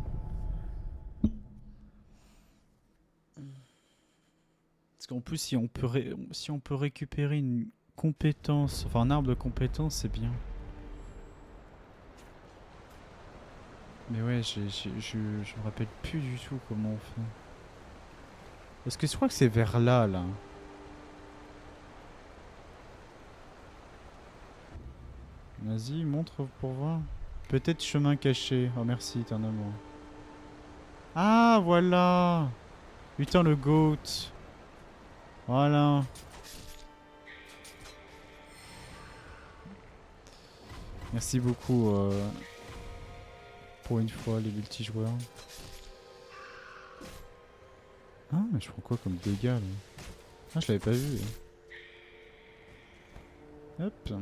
Parce qu'en plus, si on peut récupérer une compétence, enfin un arbre de compétence, c'est bien. Mais ouais, je me rappelle plus du tout comment on fait. Parce que je crois que c'est vers là, là. Vas-y, montre pour voir. Peut-être chemin caché. Oh merci, t'es un amour. Ah, voilà. Putain, le goat. Voilà. Merci beaucoup pour une fois, les multijoueurs. Ah, mais je prends quoi comme dégâts là? Ah, je l'avais pas vu. Hop.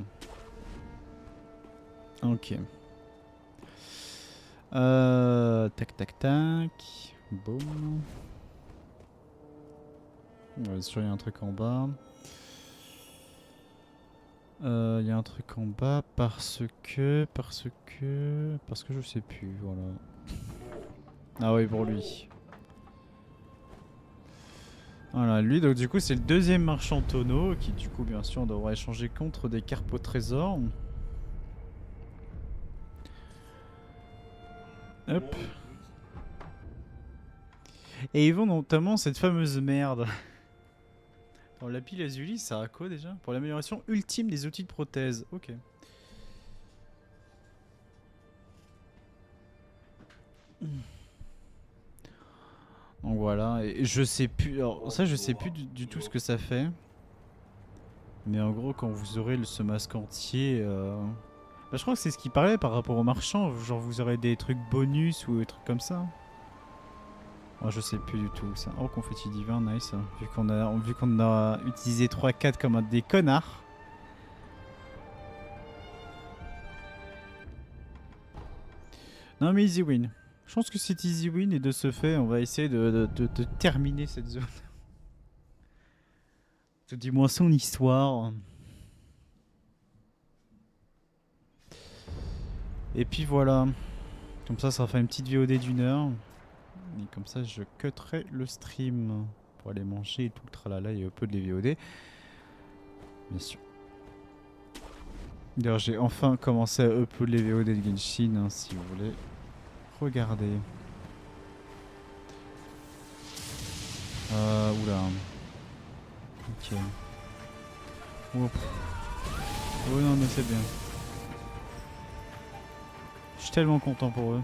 Ok. Tac tac tac. Boum. Ouais, sûr, il y a un truc en bas. Il y a un truc en bas parce que je sais plus, voilà. Ah oui, pour lui. Voilà, lui, donc du coup, c'est le deuxième marchand tonneau qui, du coup, bien sûr, on devra échanger contre des carpes au trésor. Hop. Et ils vendent notamment cette fameuse merde. Alors, la pile Azuli, ça a quoi déjà? Pour l'amélioration ultime des outils de prothèse. Ok. Donc voilà, et je sais plus. Alors, ça, je sais plus du tout ce que ça fait. Mais en gros, quand vous aurez ce masque entier. Bah, je crois que c'est ce qui parlait par rapport au marchand. Genre, vous aurez des trucs bonus ou des trucs comme ça. Oh, je sais plus du tout ça. Oh, confetti divin, nice. Vu qu'on a utilisé 3-4 comme des connards. Non mais easy win. Je pense que c'est easy win et de ce fait, on va essayer de terminer cette zone. Dis-moi son histoire. Et puis voilà. Comme ça fera une petite VOD d'une heure. Et comme ça, je cutterai le stream pour aller manger et tout le tralala et un peu de les VOD. Bien sûr. D'ailleurs, j'ai enfin commencé à upload les VOD de Genshin, hein, si vous voulez. Regardez. Oula. Ok. Oh. Oh non, mais c'est bien. Je suis tellement content pour eux.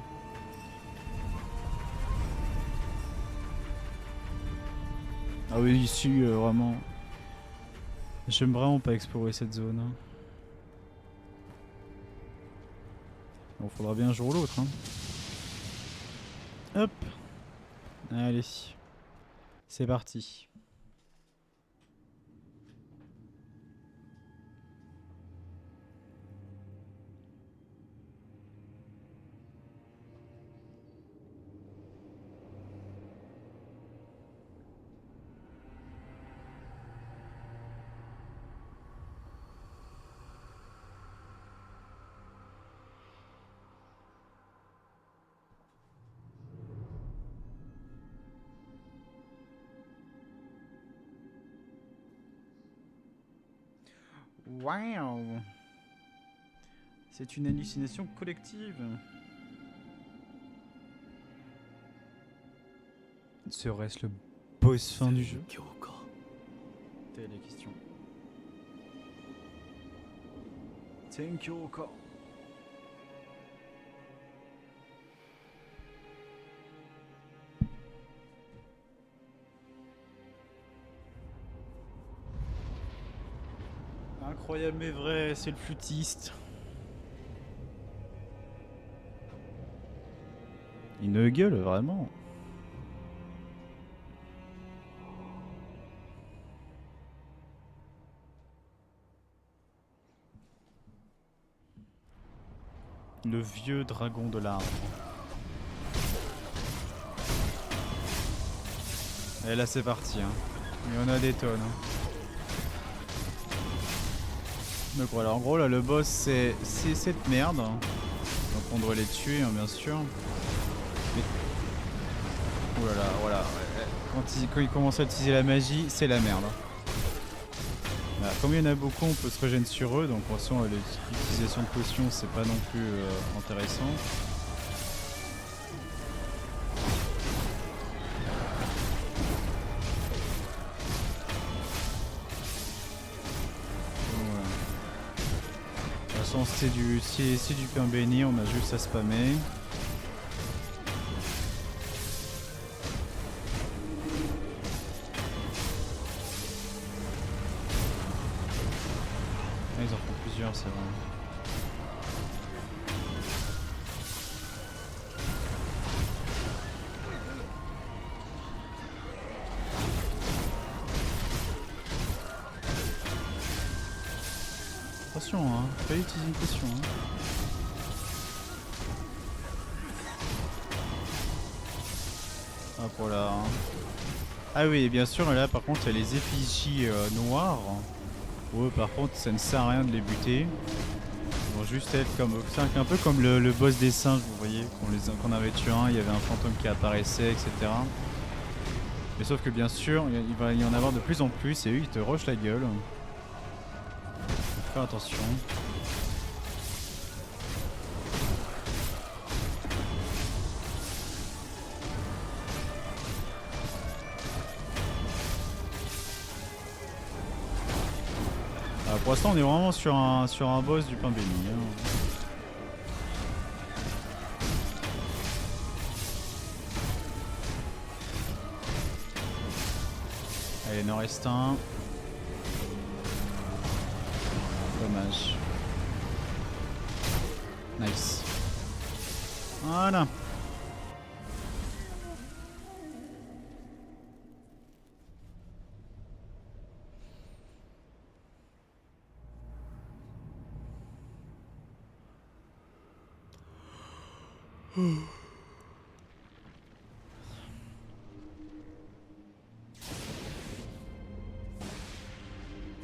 Ah oui, ici, vraiment. J'aime vraiment pas explorer cette zone. Hein. Bon, faudra bien un jour ou l'autre. Hein. Hop. Allez. C'est parti. Wow. C'est une hallucination collective. Serait-ce le boss fin du jeu? Telle est la question. Tenkyoka. Incroyable mais vrai, c'est le flûtiste. Il ne gueule vraiment. Le vieux dragon de l'arbre. Et là c'est parti. Hein. Il y en a des tonnes. Hein. Donc voilà, en gros là le boss c'est cette merde. Donc on doit les tuer hein, bien sûr. Mais... Oh là là, voilà. Quand il commence à utiliser la magie, c'est la merde. Voilà, comme il y en a beaucoup, on peut se régénérer sur eux, donc de toute façon l'utilisation de potions c'est pas non plus intéressant. C'est du pain béni, on a juste à spammer. Ah, ils en font plusieurs, c'est vrai. Attention, hein, faut pas utiliser une potion. Hein. Hop là. Hein. Ah oui, bien sûr, là par contre, il y a les effigies noires. Ouais, par contre, ça ne sert à rien de les buter. Ils vont juste être comme. C'est un peu comme le boss des singes, vous voyez. Qu'on avait tué un, il y avait un fantôme qui apparaissait, etc. Mais sauf que bien sûr, il va y en avoir de plus en plus et eux, ils te rushent la gueule. Faut faire attention. Pour l'instant, on est vraiment sur un boss du pain béni. Hein. Allez, il en reste un. Dommage. Nice. Voilà.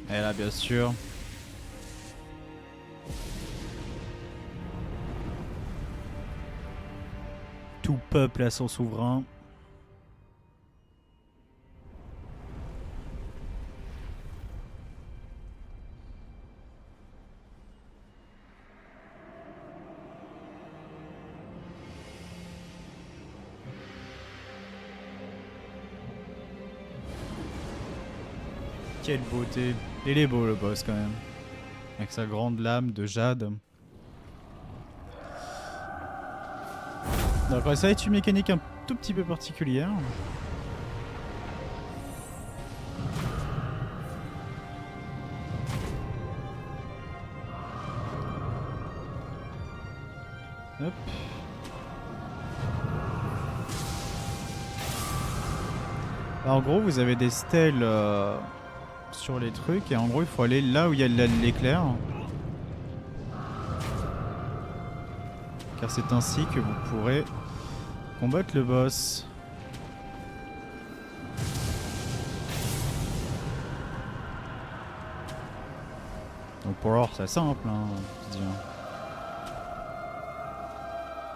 Et là, bien sûr. Tout peuple a son souverain. Quelle beauté. Il est beau le boss quand même. Avec sa grande lame de jade. Donc ça va être une mécanique un tout petit peu particulière. Hop. Alors, en gros, vous avez des stèles sur les trucs et en gros, il faut aller là où il y a l'éclair. Car c'est ainsi que vous pourrez combattre le boss. Donc pour l'or, c'est simple, hein, je dis.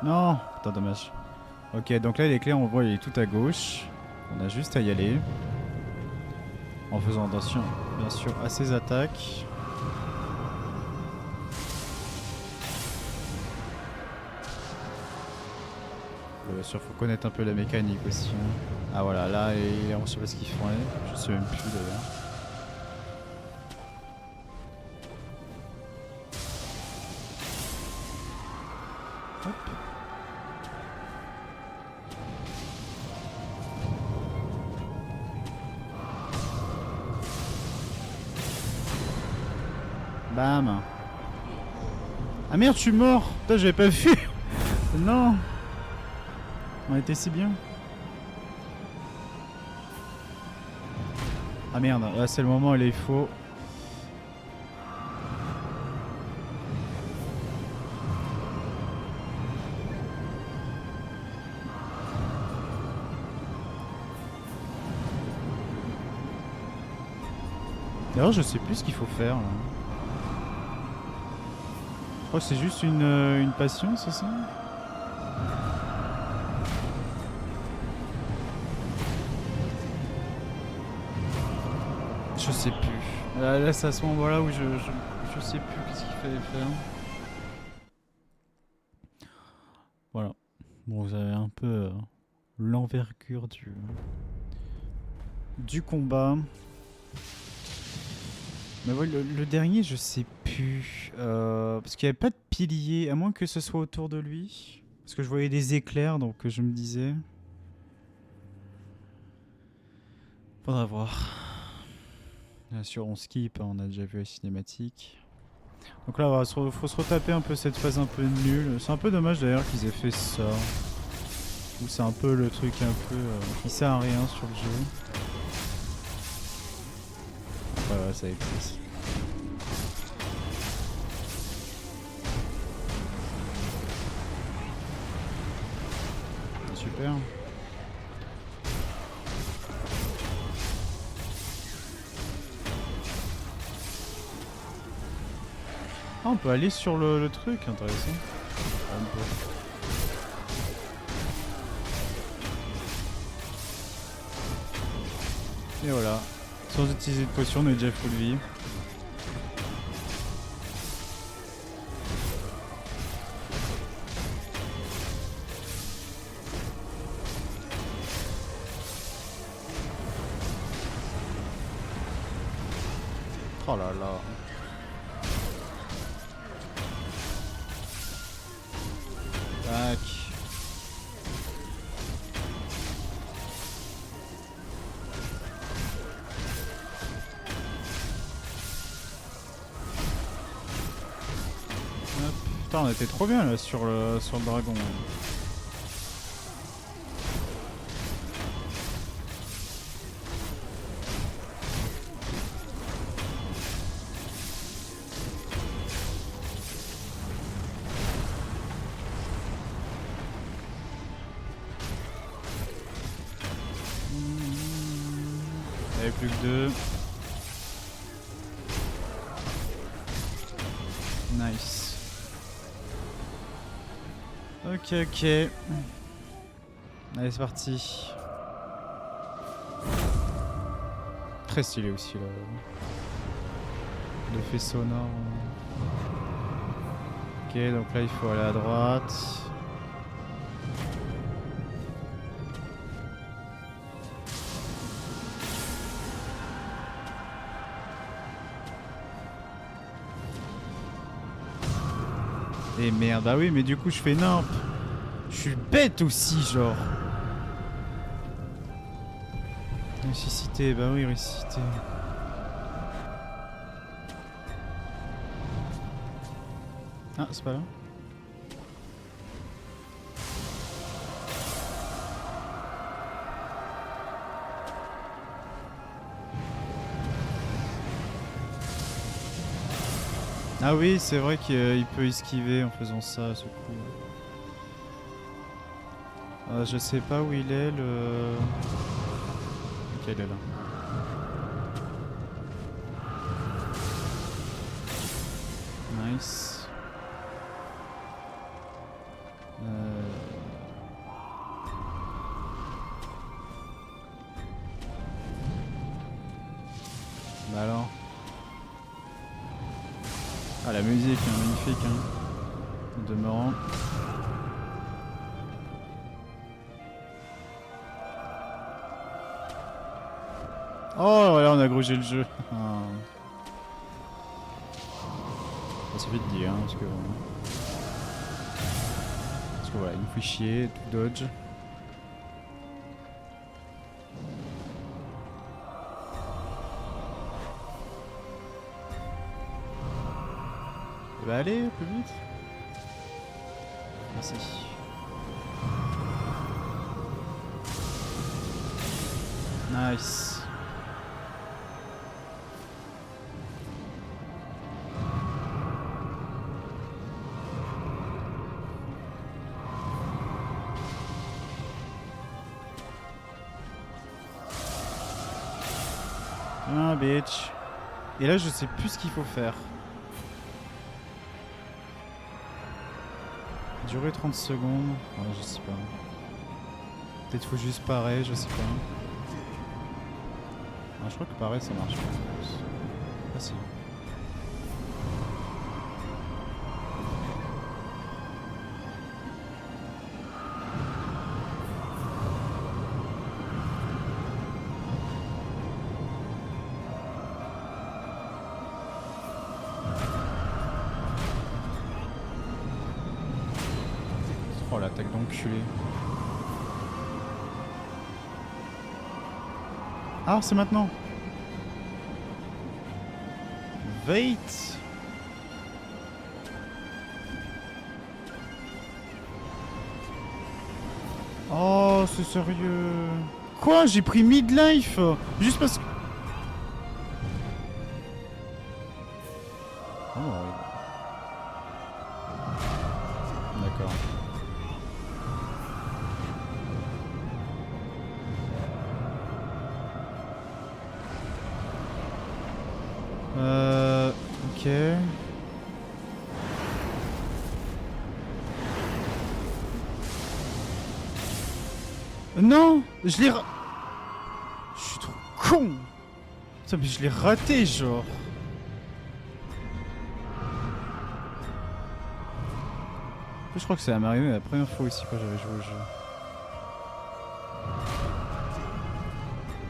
Non, putain, dommage. Ok, donc là l'éclair, on voit, il est tout à gauche. On a juste à y aller. En faisant attention, bien sûr, à ses attaques. Bien sûr, faut connaître un peu la mécanique aussi. Hein. Ah voilà, là, et on sait pas ce qu'ils font. Je sais même plus d'ailleurs. Hop. Bam. Ah merde, je suis mort. Putain, j'avais pas vu. Non. On était si bien. Ah merde, là c'est le moment, il faut. D'ailleurs, je sais plus ce qu'il faut faire là. Je crois que c'est juste une passion, c'est ça? Je sais plus. Là c'est à ce moment-là où je sais plus qu'est-ce qu'il fallait faire. Voilà. Bon, vous avez un peu l'envergure du combat. Mais ouais, le dernier, je sais plus. Parce qu'il n'y avait pas de pilier, à moins que ce soit autour de lui. Parce que je voyais des éclairs, donc je me disais. Faudra voir. Bien sûr, on skip, hein, on a déjà vu la cinématique. Donc là, il faut se retaper un peu cette phase un peu nulle. C'est un peu dommage d'ailleurs qu'ils aient fait ça. Ou c'est un peu le truc un peu qui sert à rien sur le jeu. Ouais, ça existe. Super. Ah, on peut aller sur le truc, intéressant. Et voilà. Sans utiliser de potion, on est déjà full vie. Oh là là. Tac. Hop. Putain, on était trop bien là sur le dragon. Allez, plus que 2. Nice. Ok, ok. Allez, c'est parti. Très stylé aussi là. L'effet sonore. Ok, donc là il faut aller à droite. Et merde, ah oui, mais du coup je fais nimp. Je suis bête aussi, genre. Ressuscité, bah oui, ressuscité. Ah, c'est pas là. Ah oui, c'est vrai qu'il peut esquiver en faisant ça, ce coup. Je sais pas où il est, le... Ok, il est là. Nice. Bah alors. Ah, la musique, hein, magnifique, hein. En demeurant. Oh, là, on a grugé le jeu. Ah. Ça fait de dire, hein, parce que voilà, il me fait chier, tout dodge. Bah allez, plus vite. Merci. Nice. Ah, bitch. Et là, je sais plus ce qu'il faut faire. Durer 30 secondes. Ouais, je sais pas. Peut-être faut juste parer, je sais pas. Ah, je crois que pareil, ça marche pas. Ah si. Oh, l'attaque d'enculé. Ah, c'est maintenant. Wait. Oh, c'est sérieux. Quoi? J'ai pris midlife juste parce que... Oh, d'accord. Ok. Non, je l'ai... Je suis trop con. Putain, mais je l'ai raté, genre. Je crois que ça m'est arrivé la première fois aussi quand j'avais joué au jeu.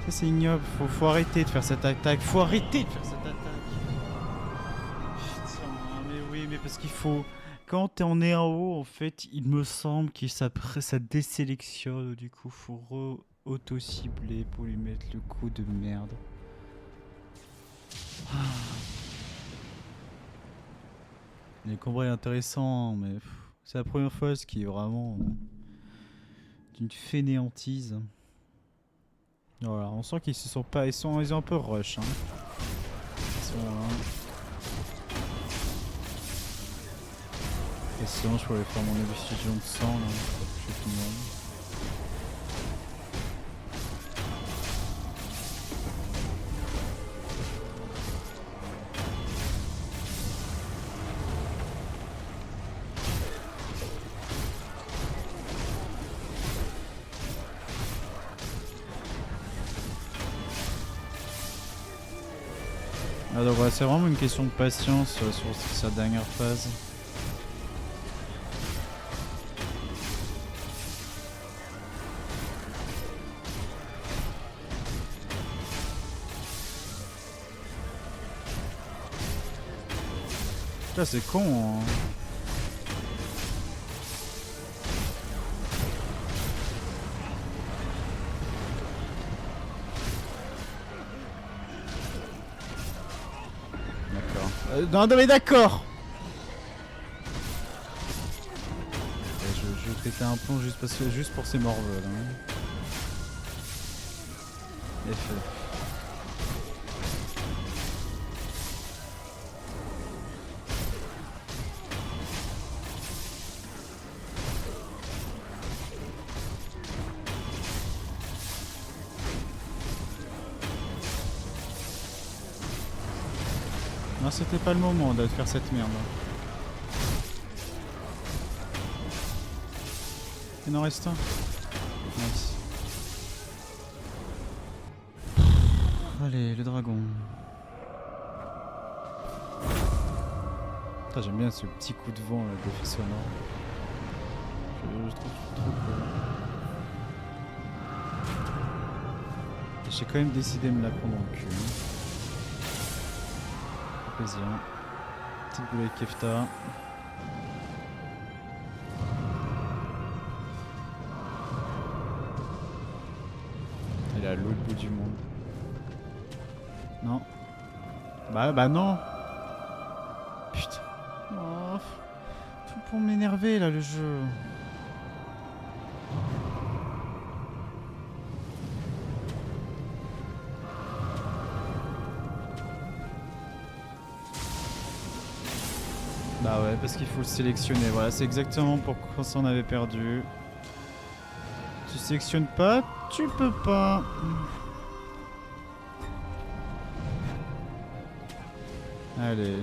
Ça c'est ignoble, faut arrêter de faire cette attaque. Faut arrêter de faire cette attaque. Putain, mais oui, mais parce qu'il faut... Quand t'es en nez en haut, en fait, il me semble que ça désélectionne. Du coup, faut auto-cibler pour lui mettre le coup de merde. Les combats est intéressant, mais c'est la première fois, ce qui est vraiment d'une fainéantise. Voilà, on sent qu'ils se sont pas, ils ont un peu rush. Hein. Ils sont, Et sinon, je pourrais faire mon infusion de sang là. Je suis tout le monde. Ah donc ouais, c'est vraiment une question de patience sur sa dernière phase. Là c'est con hein. D'accord. Non mais d'accord. Je vais péter un plomb juste pour ces morveux là. F. Non, c'était pas le moment de faire cette merde. Il en reste un. Nice. Allez, le dragon. J'aime bien ce petit coup de vent, d'effet sonore. Je trouve trop cool. J'ai quand même décidé de me la prendre en cul. Plaisir. Petite boule avec Kefta. Elle est à l'autre bout du monde. Non. Bah non. Putain. Oh, tout pour m'énerver là le jeu. Bah ouais, parce qu'il faut le sélectionner. Voilà, c'est exactement pourquoi ça on avait perdu. Tu sélectionnes pas, tu peux pas. Allez.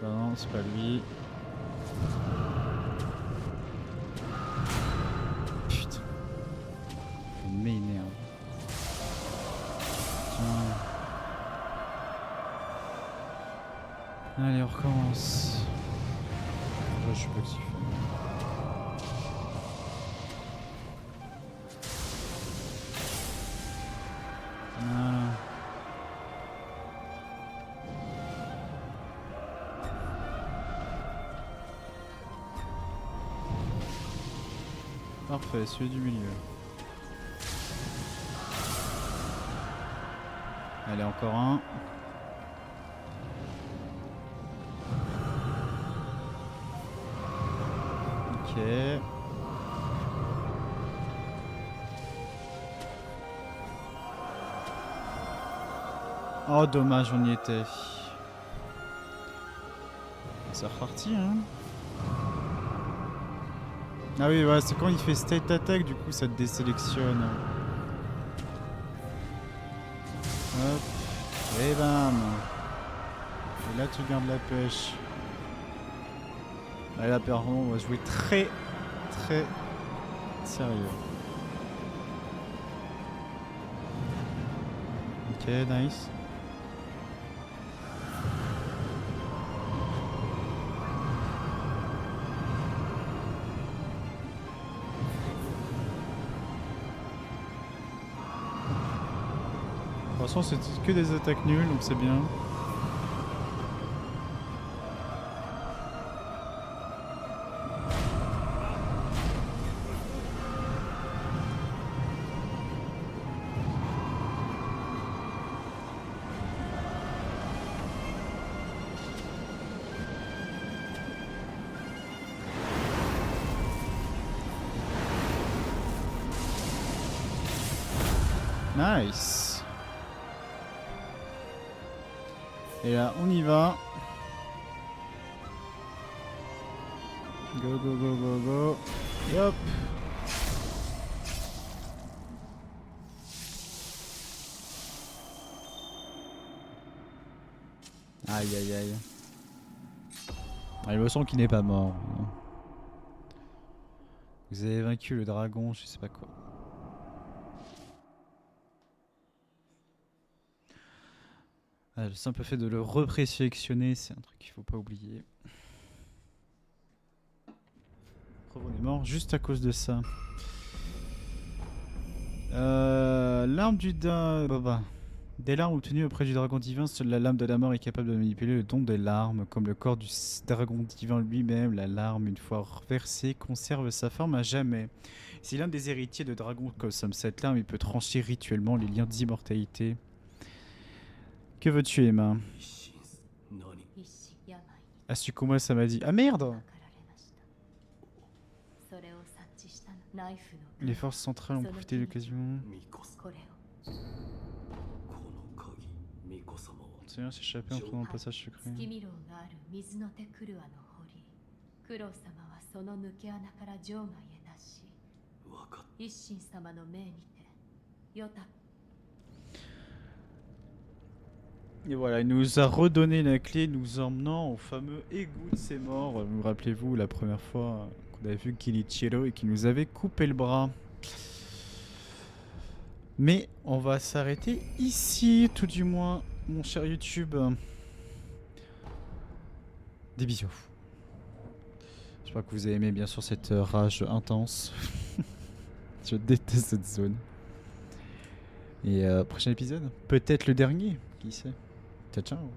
Bah non, c'est pas lui. Putain. Il m'énerve. Tiens. Allez, on recommence. Je suis petit. Voilà. Parfait, celui du milieu. Allez, encore un. Ok. Oh dommage, on y était. C'est reparti hein. Ah oui, ouais, c'est quand il fait state attack, du coup ça te désélectionne. Hop. Et bam. Et là tu gardes la pêche. Là, apparemment on va jouer très sérieux. Ok, nice. De toute façon, c'est que des attaques nulles, donc c'est bien. Nice. Et là, on y va. Go, go, go, go, go. Et hop. Aïe, aïe, aïe. Ah, il me semble qu'il n'est pas mort. Vous avez vaincu le dragon, je sais pas quoi. Ah, le simple fait de le représélectionner, c'est un truc qu'il faut pas oublier. Preuve, on est mort juste à cause de ça. L'arme du des larmes obtenues auprès du dragon divin, seule la lame de la mort est capable de manipuler le don des larmes. Comme le corps du dragon divin lui-même, la larme, une fois versée, conserve sa forme à jamais. Si l'un des héritiers de dragon consomme cette larme, il peut trancher rituellement les liens d'immortalité. Que veux-tu, Emma? Asukuma, ça m'a dit. Ah merde! Les forces centrales ont profité de l'occasion. Seigneur s'échapper en trouvant le passage secret. Et voilà, il nous a redonné la clé, nous emmenant au fameux égout de ses morts. Vous rappelez-vous la première fois qu'on avait vu Kinichiro et qu'il nous avait coupé le bras. Mais on va s'arrêter ici, tout du moins, mon cher YouTube. Des bisous. J'espère que vous avez aimé bien sûr cette rage intense. Je déteste cette zone. Et prochain épisode, peut-être le dernier, qui sait. Ciao ciao.